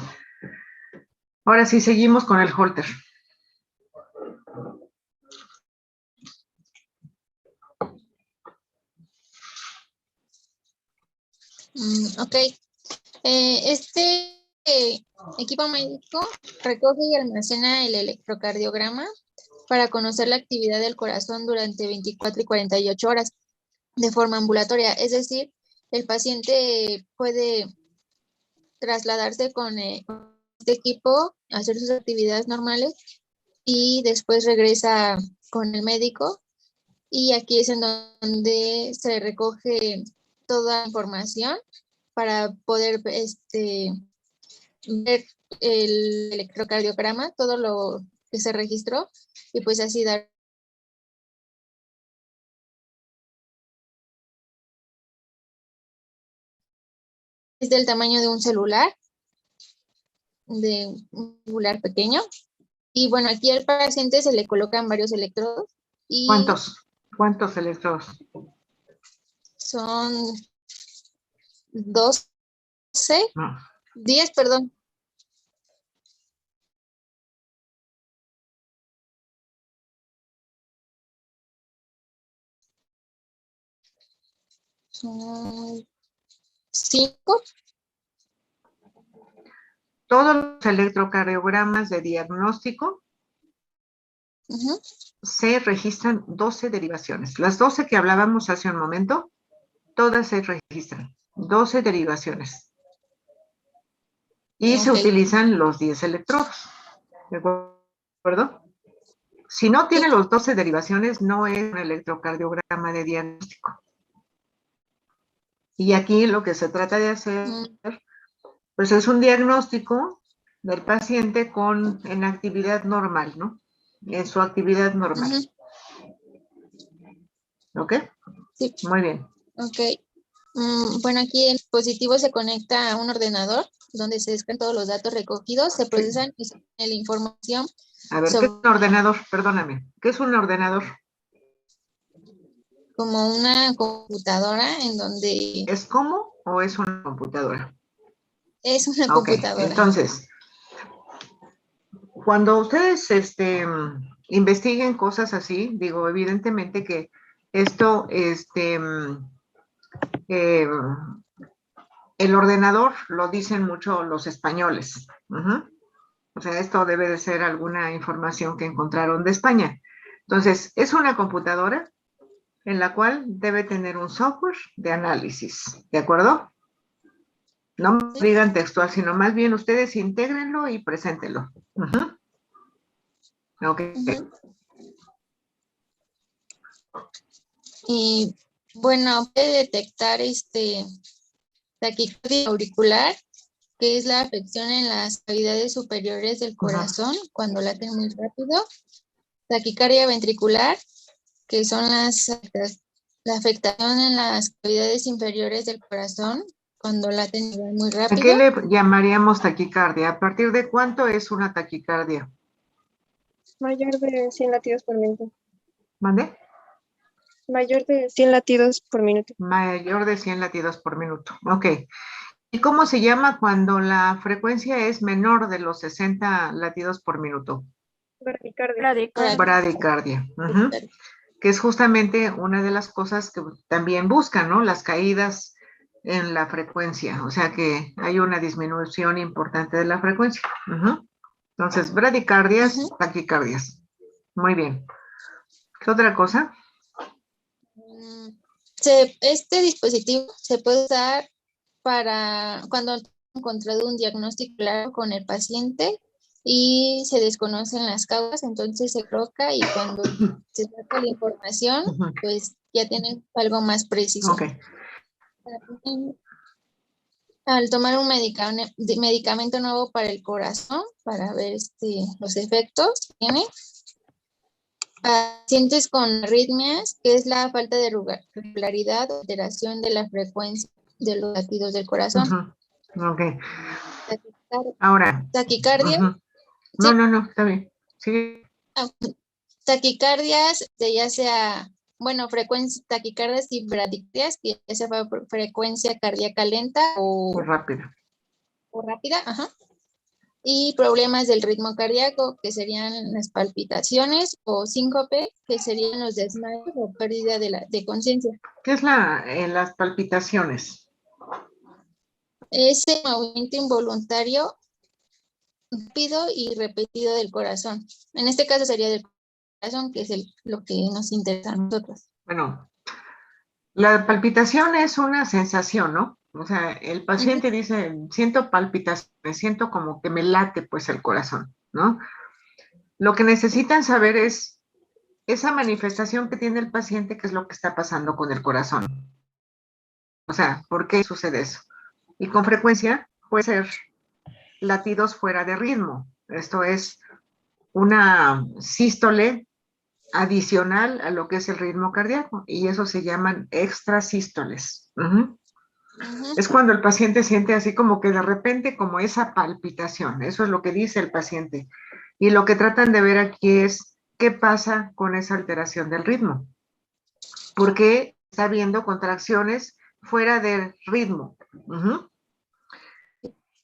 C: Ahora sí seguimos con el Holter.
F: Ok. Este equipo médico recoge y almacena el electrocardiograma para conocer la actividad del corazón durante 24 y 48 horas de forma ambulatoria. Es decir, el paciente puede trasladarse con este equipo, hacer sus actividades normales y después regresa con el médico. Y aquí es en donde se recoge toda la información para poder ver el electrocardiograma, todo lo que se registró y pues así dar. Es del tamaño de un celular pequeño. Y bueno, aquí al paciente se le colocan varios electrodos. Y
C: ¿Cuántos electrodos?
F: son 12,
C: No.
F: 10, perdón. Son 5.
C: Todos los electrocardiogramas de diagnóstico
F: Ujú.
C: se registran 12 derivaciones. Las 12 que hablábamos hace un momento, todas se registran. 12 derivaciones. Y se
F: Ok.
C: utilizan los 10 electrodos. ¿De acuerdo? Si no tiene los 12 derivaciones, no es un electrocardiograma de diagnóstico. Y aquí lo que se trata de hacer, pues es un diagnóstico del paciente en actividad normal, ¿no? En su actividad normal. ¿Ok?
F: Sí.
C: Muy bien.
F: Ok. Bueno, aquí el dispositivo se conecta a un ordenador donde se descargan todos los datos recogidos, se procesan y se tiene la información.
C: A ver, ¿qué es un ordenador? Perdóname. ¿Qué es un ordenador?
F: Como una computadora en donde...
C: ¿Es como o es una computadora?
F: Es una
C: Ok,
F: computadora.
C: entonces, cuando ustedes investiguen cosas así, digo, evidentemente que esto, el ordenador lo dicen mucho los españoles. O sea, esto debe de ser alguna información que encontraron de España. Entonces, es una computadora en la cual debe tener un software de análisis, ¿de acuerdo? No me digan textual, sino más bien ustedes intégrenlo y preséntenlo. Ok.
F: Y bueno, puede detectar taquicardia auricular, que es la afección en las cavidades superiores del corazón cuando laten muy rápido. Taquicardia ventricular, que son la afectación en las cavidades inferiores del corazón cuando laten muy
C: ¿A
F: rápido.
C: qué le llamaríamos taquicardia? ¿A partir de cuánto es una taquicardia?
H: Mayor de 100 latidos por minuto.
C: ¿Mande?
H: Mayor de 100 latidos por minuto.
C: Mayor de 100 latidos por minuto. Ok. ¿Y cómo se llama cuando la frecuencia es menor de los 60 latidos por minuto?
H: Bradicardia.
C: Bradicardia. Que es justamente una de las cosas que también buscan, ¿no? Las caídas en la frecuencia, o sea que hay una disminución importante de la frecuencia. Entonces, bradicardias, taquicardias. Muy bien. ¿Qué otra cosa?
F: Este dispositivo se puede usar para cuando han encontrado un diagnóstico claro con el paciente y se desconocen las causas, entonces se coloca y cuando se saca la información, pues ya tienen algo más preciso.
C: Ok.
F: Al tomar un medicamento nuevo para el corazón, para ver los efectos que tiene. Pacientes con arritmias, que es la falta de regularidad o alteración de la frecuencia de los latidos del corazón.
C: Ok. Ahora.
F: Taquicardia.
C: No, no, está bien. Sí.
F: Taquicardias, ya sea, bueno, taquicardias y bradicardias, que ya sea por frecuencia cardíaca lenta o
C: rápida.
F: O rápida, ajá. Y problemas del ritmo cardíaco, que serían las palpitaciones, o síncope, que serían los desmayos o pérdida de conciencia.
C: ¿Qué es las palpitaciones?
F: Ese movimiento involuntario, rápido y repetido del corazón. En este caso sería del corazón, que es lo que nos interesa a nosotros.
C: Bueno, la palpitación es una sensación, ¿no? O sea, el paciente dice, siento palpitaciones, siento como que me late pues el corazón, ¿no? Lo que necesitan saber es esa manifestación que tiene el paciente, qué es lo que está pasando con el corazón. O sea, ¿por qué sucede eso? Y con frecuencia puede ser latidos fuera de ritmo. Esto es una sístole adicional a lo que es el ritmo cardíaco y eso se llaman extrasístoles. Es cuando el paciente siente así como que de repente como esa palpitación, eso es lo que dice el paciente. Y lo que tratan de ver aquí es qué pasa con esa alteración del ritmo. Porque está habiendo contracciones fuera del ritmo.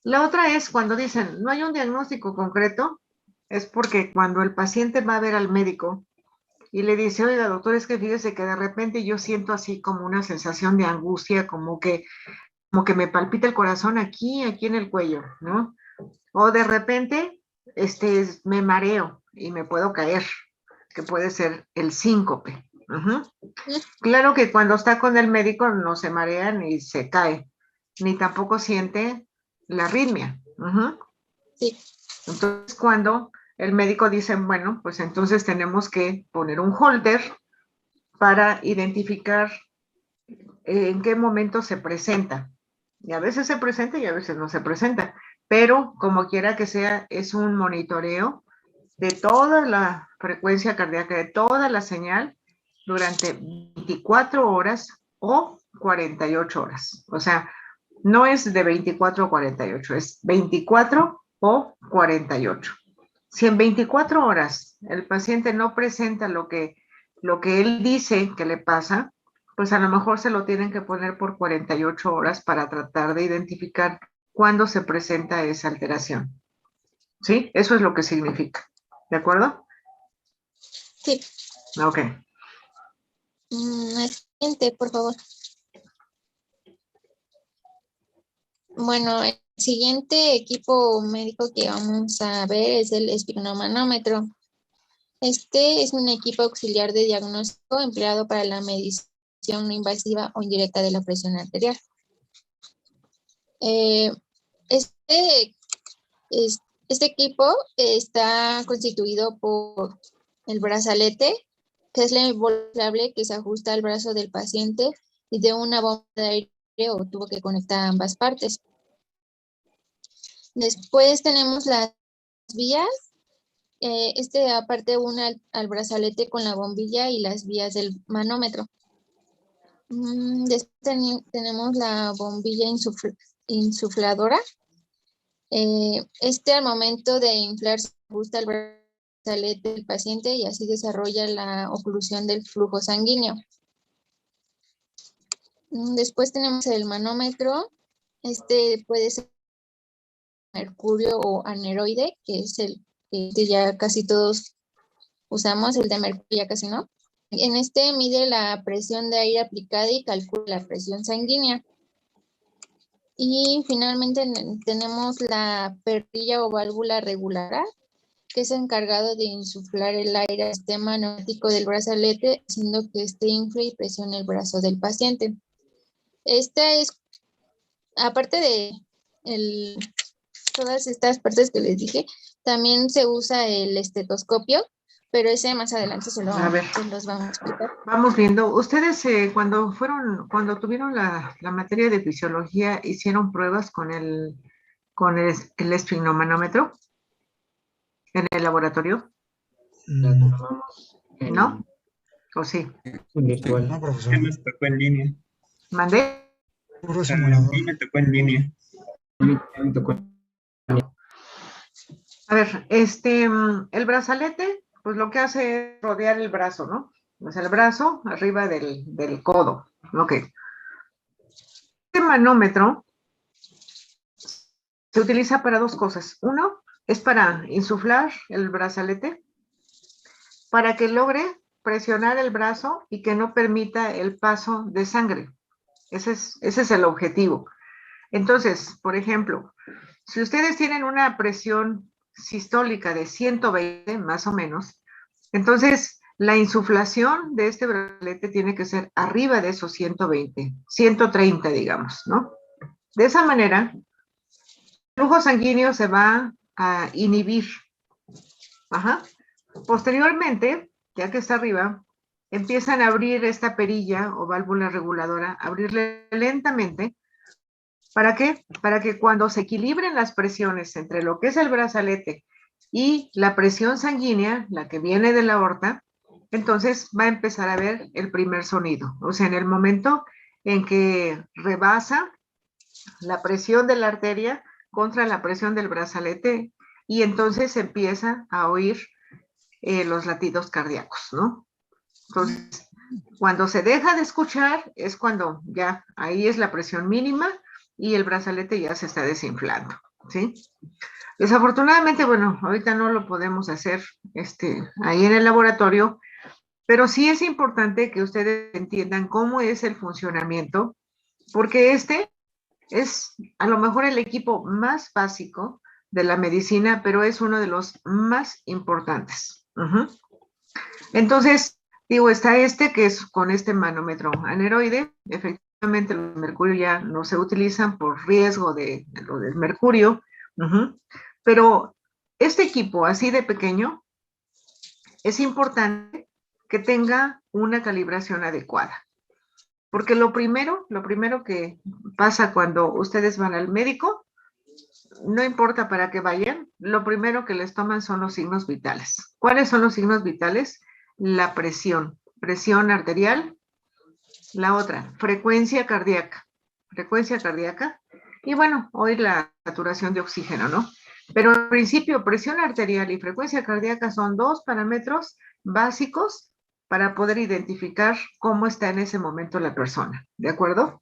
C: La otra es cuando dicen no hay un diagnóstico concreto, es porque cuando el paciente va a ver al médico, y le dice, oiga, doctor, es que fíjese que de repente yo siento así como una sensación de angustia, como que me palpita el corazón aquí en el cuello, ¿no? O de repente, me mareo y me puedo caer, que puede ser el síncope. Ujú. Claro que cuando está con el médico no se marea ni se cae, ni tampoco siente la arritmia. Ujú.
F: Sí.
C: Entonces, cuando el médico dice, bueno, pues entonces tenemos que poner un holter para identificar en qué momento se presenta. Y a veces se presenta y a veces no se presenta, pero como quiera que sea, es un monitoreo de toda la frecuencia cardíaca, de toda la señal durante 24 horas o 48 horas. O sea, no es de 24 o 48, es 24 o 48. Si en 24 horas el paciente no presenta lo que él dice que le pasa, pues a lo mejor se lo tienen que poner por 48 horas para tratar de identificar cuándo se presenta esa alteración. ¿Sí? Eso es lo que significa. ¿De acuerdo?
F: Sí.
C: Ok.
F: El siguiente, por favor. Bueno, el siguiente equipo médico que vamos a ver es el esfigmomanómetro. Este es un equipo auxiliar de diagnóstico empleado para la medición no invasiva o indirecta de la presión arterial. Este equipo está constituido por el brazalete, que es la envolvable que se ajusta al brazo del paciente y de una bomba de aire o tubo que conecta ambas partes. Después tenemos las vías. Aparte une al brazalete con la bombilla y las vías del manómetro. Después tenemos la bombilla insufladora. Al momento de inflar se ajusta el brazalete del paciente y así desarrolla la oclusión del flujo sanguíneo. Después tenemos el manómetro. Puede ser mercurio o aneroide, que es el que ya casi todos usamos, el de mercurio ya casi no. En mide la presión de aire aplicada y calcula la presión sanguínea. Y finalmente tenemos la perilla o válvula regular, que es encargado de insuflar el aire al sistema neumático del brazalete, haciendo que infle y presione el brazo del paciente. Aparte de todas estas partes que les dije, también se usa el estetoscopio, pero ese más adelante se los vamos a explicar.
C: Vamos viendo. Ustedes cuando tuvieron la materia de fisiología, ¿hicieron pruebas con el esfigmomanómetro en el laboratorio? ¿No? ¿O sí?
I: Virtual.
E: No, profesor. Me tocó en línea.
C: ¿Mandé?
E: Sí, me tocó en línea.
C: A ver, el brazalete, pues lo que hace es rodear el brazo, ¿no? O sea, el brazo arriba del codo. Ok. Este manómetro se utiliza para dos cosas. Uno es para insuflar el brazalete para que logre presionar el brazo y que no permita el paso de sangre. Ese es el objetivo. Entonces, por ejemplo, si ustedes tienen una presión sistólica de 120 más o menos, entonces la insuflación de este brazalete tiene que ser arriba de esos 120, 130 digamos, ¿no? De esa manera, el flujo sanguíneo se va a inhibir. Ajá. Posteriormente, ya que está arriba, empiezan a abrir esta perilla o válvula reguladora, abrirle lentamente. ¿Para qué? Para que cuando se equilibren las presiones entre lo que es el brazalete y la presión sanguínea, la que viene de la aorta, entonces va a empezar a ver el primer sonido. O sea, en el momento en que rebasa la presión de la arteria contra la presión del brazalete y entonces empieza a oír los latidos cardíacos, ¿no? Entonces, cuando se deja de escuchar es cuando ya ahí es la presión mínima y el brazalete ya se está desinflando, ¿sí? Desafortunadamente, bueno, ahorita no lo podemos hacer ahí en el laboratorio, Pero sí es importante que ustedes entiendan cómo es el funcionamiento, porque este es a lo mejor el equipo más básico de la medicina, pero es uno de los más importantes. Entonces, digo, está este que es con este manómetro aneroide. Efectivamente, los mercurio ya no se utilizan por riesgo de lo del mercurio, pero este equipo así de pequeño es importante que tenga una calibración adecuada. Porque lo primero que pasa cuando ustedes van al médico, no importa para qué vayan, lo primero que les toman son los signos vitales. ¿Cuáles son los signos vitales? La presión arterial, la otra, frecuencia cardíaca, y bueno, hoy la saturación de oxígeno, ¿no? Pero en principio, presión arterial y frecuencia cardíaca son dos parámetros básicos para poder identificar cómo está en ese momento la persona, ¿de acuerdo?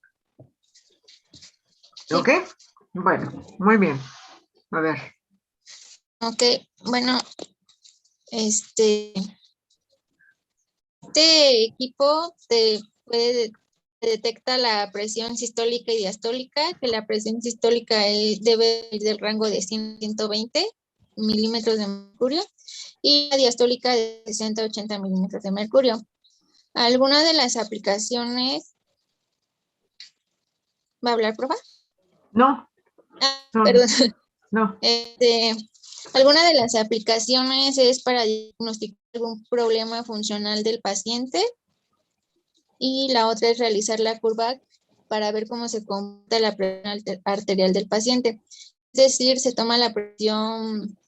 F: Sí.
C: ¿Ok? Bueno, muy bien. A ver.
F: Ok, bueno, este equipo detecta la presión sistólica y diastólica, que la presión sistólica debe ir del rango de 100 a 120 milímetros de mercurio y la diastólica de 60 a 80 milímetros de mercurio. ¿Alguna de las aplicaciones va a hablar, profa?
C: No. No,
F: perdón.
C: No.
F: ¿Alguna de las aplicaciones es para diagnosticar algún problema funcional del paciente? Y la otra es realizar la curva para ver cómo se comporta la presión arterial del paciente. Es decir, se toma la presión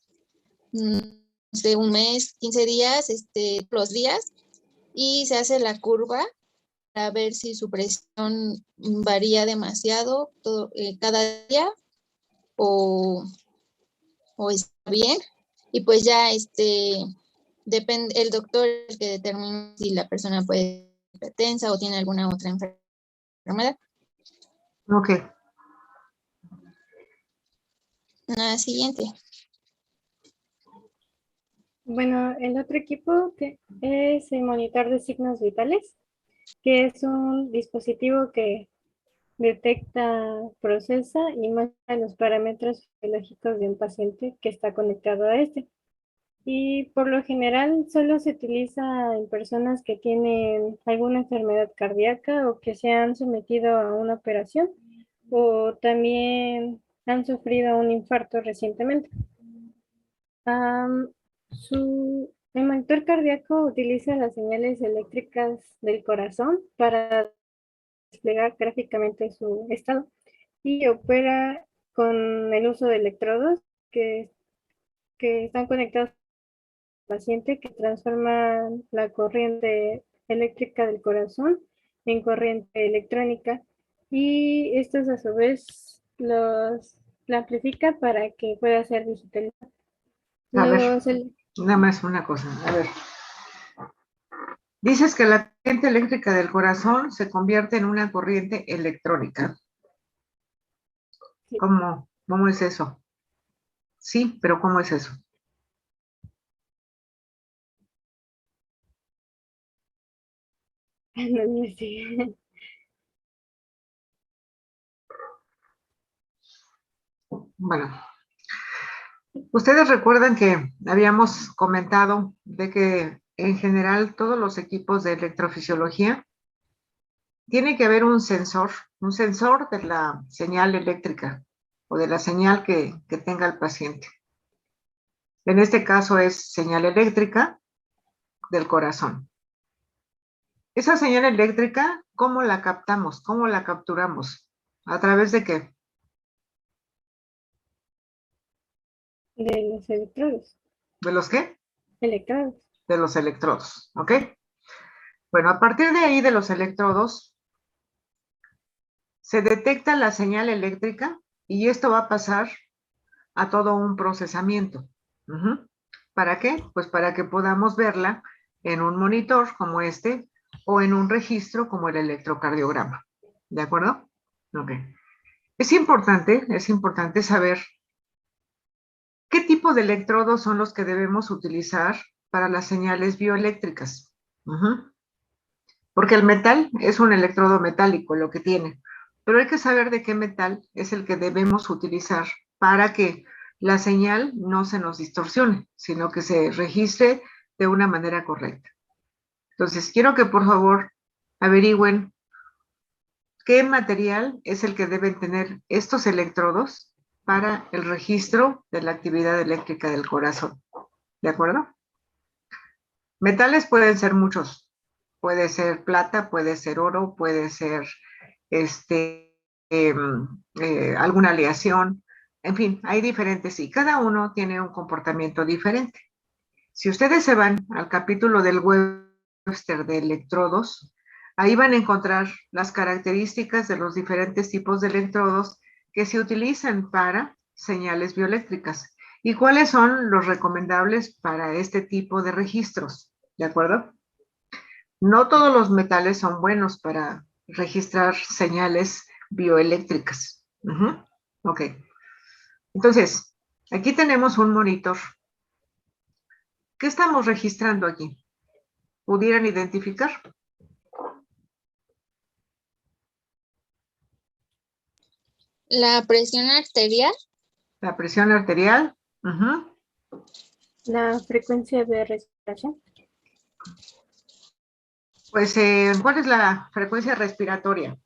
F: de un mes, 15 días, los días, y se hace la curva para ver si su presión varía demasiado cada día o está bien. Y pues ya depende, el doctor es el que determina si la persona puede ser hipertensa o tiene alguna otra enfermedad.
C: Ok.
F: La siguiente.
A: Bueno, el otro equipo es el monitor de signos vitales, que es un dispositivo que detecta, procesa y muestra los parámetros fisiológicos de un paciente que está conectado a este. Y por lo general solo se utiliza en personas que tienen alguna enfermedad cardíaca o que se han sometido a una operación o también han sufrido un infarto recientemente. El monitor cardíaco utiliza las señales eléctricas del corazón para desplegar gráficamente su estado y opera con el uso de electrodos que están conectados al paciente que transforman la corriente eléctrica del corazón en corriente electrónica y estos a su vez la amplifica para que pueda ser digitalizado.
C: A ver, nada más una cosa, a ver. Dices que la corriente eléctrica del corazón se convierte en una corriente electrónica.
A: Sí.
C: ¿Cómo es eso? Sí, pero ¿cómo es eso?
A: No sé.
C: Bueno, ustedes recuerdan que habíamos comentado de que en general todos los equipos de electrofisiología tiene que haber un sensor de la señal eléctrica o de la señal que tenga el paciente. En este caso es señal eléctrica del corazón. Esa señal eléctrica, ¿cómo la captamos? ¿Cómo la capturamos? ¿A través de qué?
A: De los electrodos.
C: ¿De los qué?
A: Electrodos.
C: De los electrodos, ¿ok? Bueno, a partir de ahí de los electrodos, se detecta la señal eléctrica y esto va a pasar a todo un procesamiento. ¿Para qué? Pues para que podamos verla en un monitor como este o en un registro como el electrocardiograma. ¿De acuerdo? Ok. Es importante saber qué tipo de electrodos son los que debemos utilizar para las señales bioeléctricas. Ujú. Porque el metal es un electrodo metálico, lo que tiene. Pero hay que saber de qué metal es el que debemos utilizar para que la señal no se nos distorsione, sino que se registre de una manera correcta. Entonces, quiero que por favor averigüen qué material es el que deben tener estos electrodos para el registro de la actividad eléctrica del corazón. ¿De acuerdo? Metales pueden ser muchos. Puede ser plata, puede ser oro, puede ser alguna aleación. En fin, hay diferentes y cada uno tiene un comportamiento diferente. Si ustedes se van al capítulo del Webster de electrodos, ahí van a encontrar las características de los diferentes tipos de electrodos que se utilizan para señales bioeléctricas y cuáles son los recomendables para este tipo de registros. ¿De acuerdo? No todos los metales son buenos para registrar señales bioeléctricas. Ok. Entonces, aquí tenemos un monitor. ¿Qué estamos registrando aquí? ¿Pudieran identificar?
F: La presión arterial.
C: La presión arterial.
A: La frecuencia de respiración.
C: Pues, ¿cuál es la frecuencia respiratoria?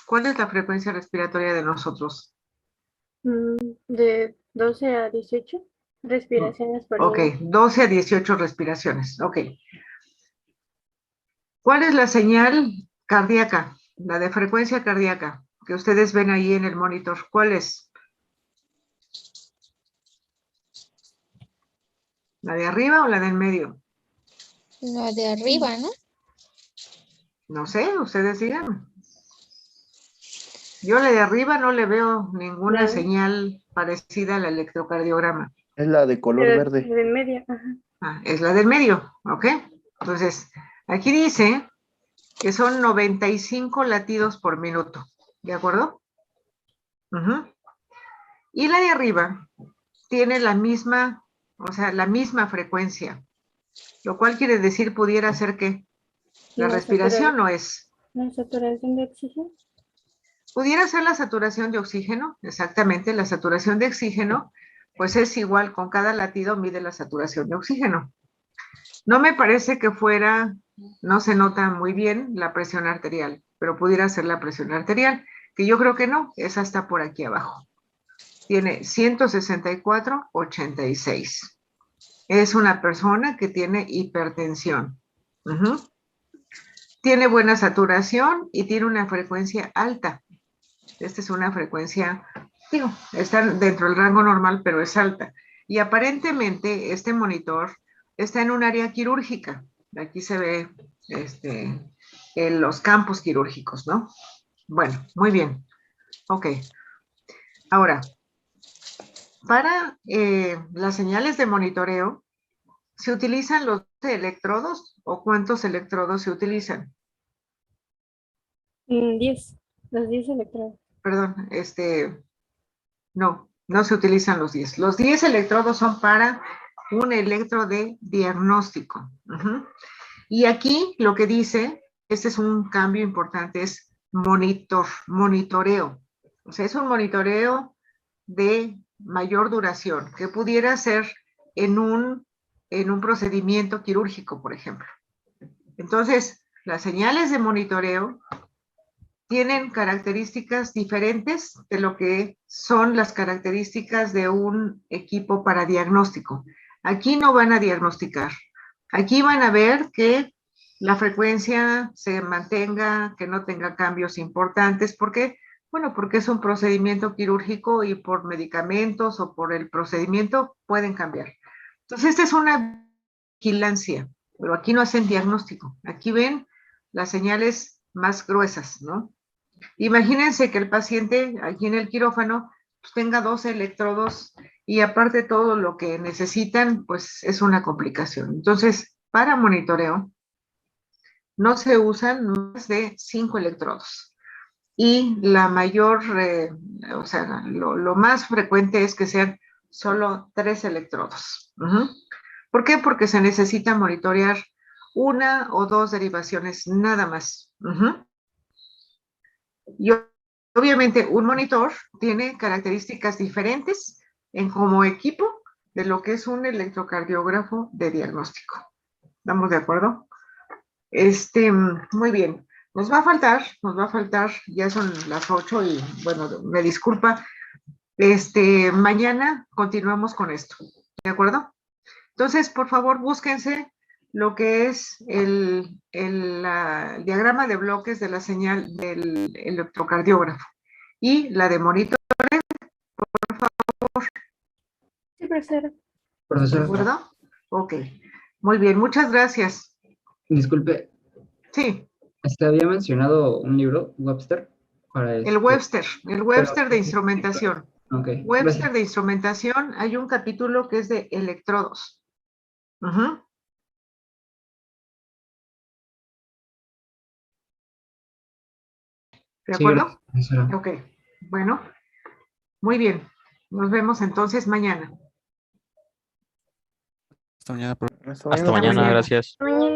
C: ¿Cuál es la frecuencia respiratoria de nosotros?
A: De 12 a 18 respiraciones por
C: Ok,
A: minuto.
C: 12 a 18 respiraciones. Ok. ¿Cuál es la señal cardíaca? La de frecuencia cardíaca que ustedes ven ahí en el monitor. ¿Cuál es? ¿La de arriba o la del medio?
F: La de arriba, ¿no?
C: No sé, ustedes digan. Yo la de arriba no le veo ninguna señal parecida al electrocardiograma.
G: Es la de color verde.
A: La del medio, ajá.
C: Ah, es la del medio, ¿ok? Entonces, aquí dice que son 95 latidos por minuto, ¿de acuerdo? Y la de arriba tiene la misma, o sea, la misma frecuencia, lo cual quiere decir pudiera ser que la respiración no es.
A: ¿La saturación de oxígeno?
C: Pudiera ser la saturación de oxígeno, exactamente, la saturación de oxígeno, pues es igual, con cada latido mide la saturación de oxígeno. No me parece que fuera, no se nota muy bien la presión arterial, pero pudiera ser la presión arterial, que yo creo que no, es hasta por aquí abajo. Tiene 164/86. Es una persona que tiene hipertensión. Tiene buena saturación y tiene una frecuencia alta. Esta es una frecuencia, digo, está dentro del rango normal, pero es alta. Y aparentemente este monitor está en un área quirúrgica. Aquí se ve en los campos quirúrgicos, ¿no? Bueno, muy bien. Ok. Ahora, para las señales de monitoreo, ¿se utilizan los electrodos o cuántos electrodos se utilizan?
A: 10. Los 10 electrodos.
C: Perdón, no se utilizan los 10. Los 10 electrodos son para un electro de diagnóstico. Y aquí lo que dice, este es un cambio importante, es monitoreo. O sea, es un monitoreo de mayor duración, que pudiera ser en un procedimiento quirúrgico, por ejemplo. Entonces, las señales de monitoreo tienen características diferentes de lo que son las características de un equipo para diagnóstico. Aquí no van a diagnosticar. Aquí van a ver que la frecuencia se mantenga, que no tenga cambios importantes. ¿Por qué? Bueno, porque es un procedimiento quirúrgico y por medicamentos o por el procedimiento pueden cambiar. Entonces, esta es una vigilancia, pero aquí no hacen diagnóstico. Aquí ven las señales más gruesas, ¿no? Imagínense que el paciente aquí en el quirófano pues, tenga 12 electrodos y aparte todo lo que necesitan, pues es una complicación. Entonces, para monitoreo, no se usan más de 5 electrodos. Y la mayor, o sea, lo más frecuente es que sean solo 3 electrodos. ¿Por qué? Porque se necesita monitorear una o dos derivaciones nada más. Y obviamente un monitor tiene características diferentes en como equipo de lo que es un electrocardiógrafo de diagnóstico. ¿Estamos de acuerdo? Muy bien. Nos va a faltar, ya son las 8 y bueno, me disculpa. Mañana continuamos con esto. ¿De acuerdo? Entonces, por favor, búsquense lo que es el diagrama de bloques de la señal del electrocardiógrafo y la de monitor, por favor.
A: Sí, profesora.
C: ¿De
I: Profesora,
C: acuerdo? Ok. Muy bien, muchas gracias.
I: disculpe,
C: Sí,
I: había mencionado un libro, Webster, para
C: el Webster de instrumentación.
I: Ok,
C: Webster
I: gracias.
C: de instrumentación, hay un capítulo que es de electrodos. ¿De
I: Sí,
C: acuerdo?
I: gracias, profesora.
C: Ok. Bueno, muy bien. Nos vemos entonces mañana.
D: Hasta mañana, profe.
G: Hasta
J: Hasta
G: mañana.
J: mañana,
C: mañana.
J: gracias.
H: Mañana.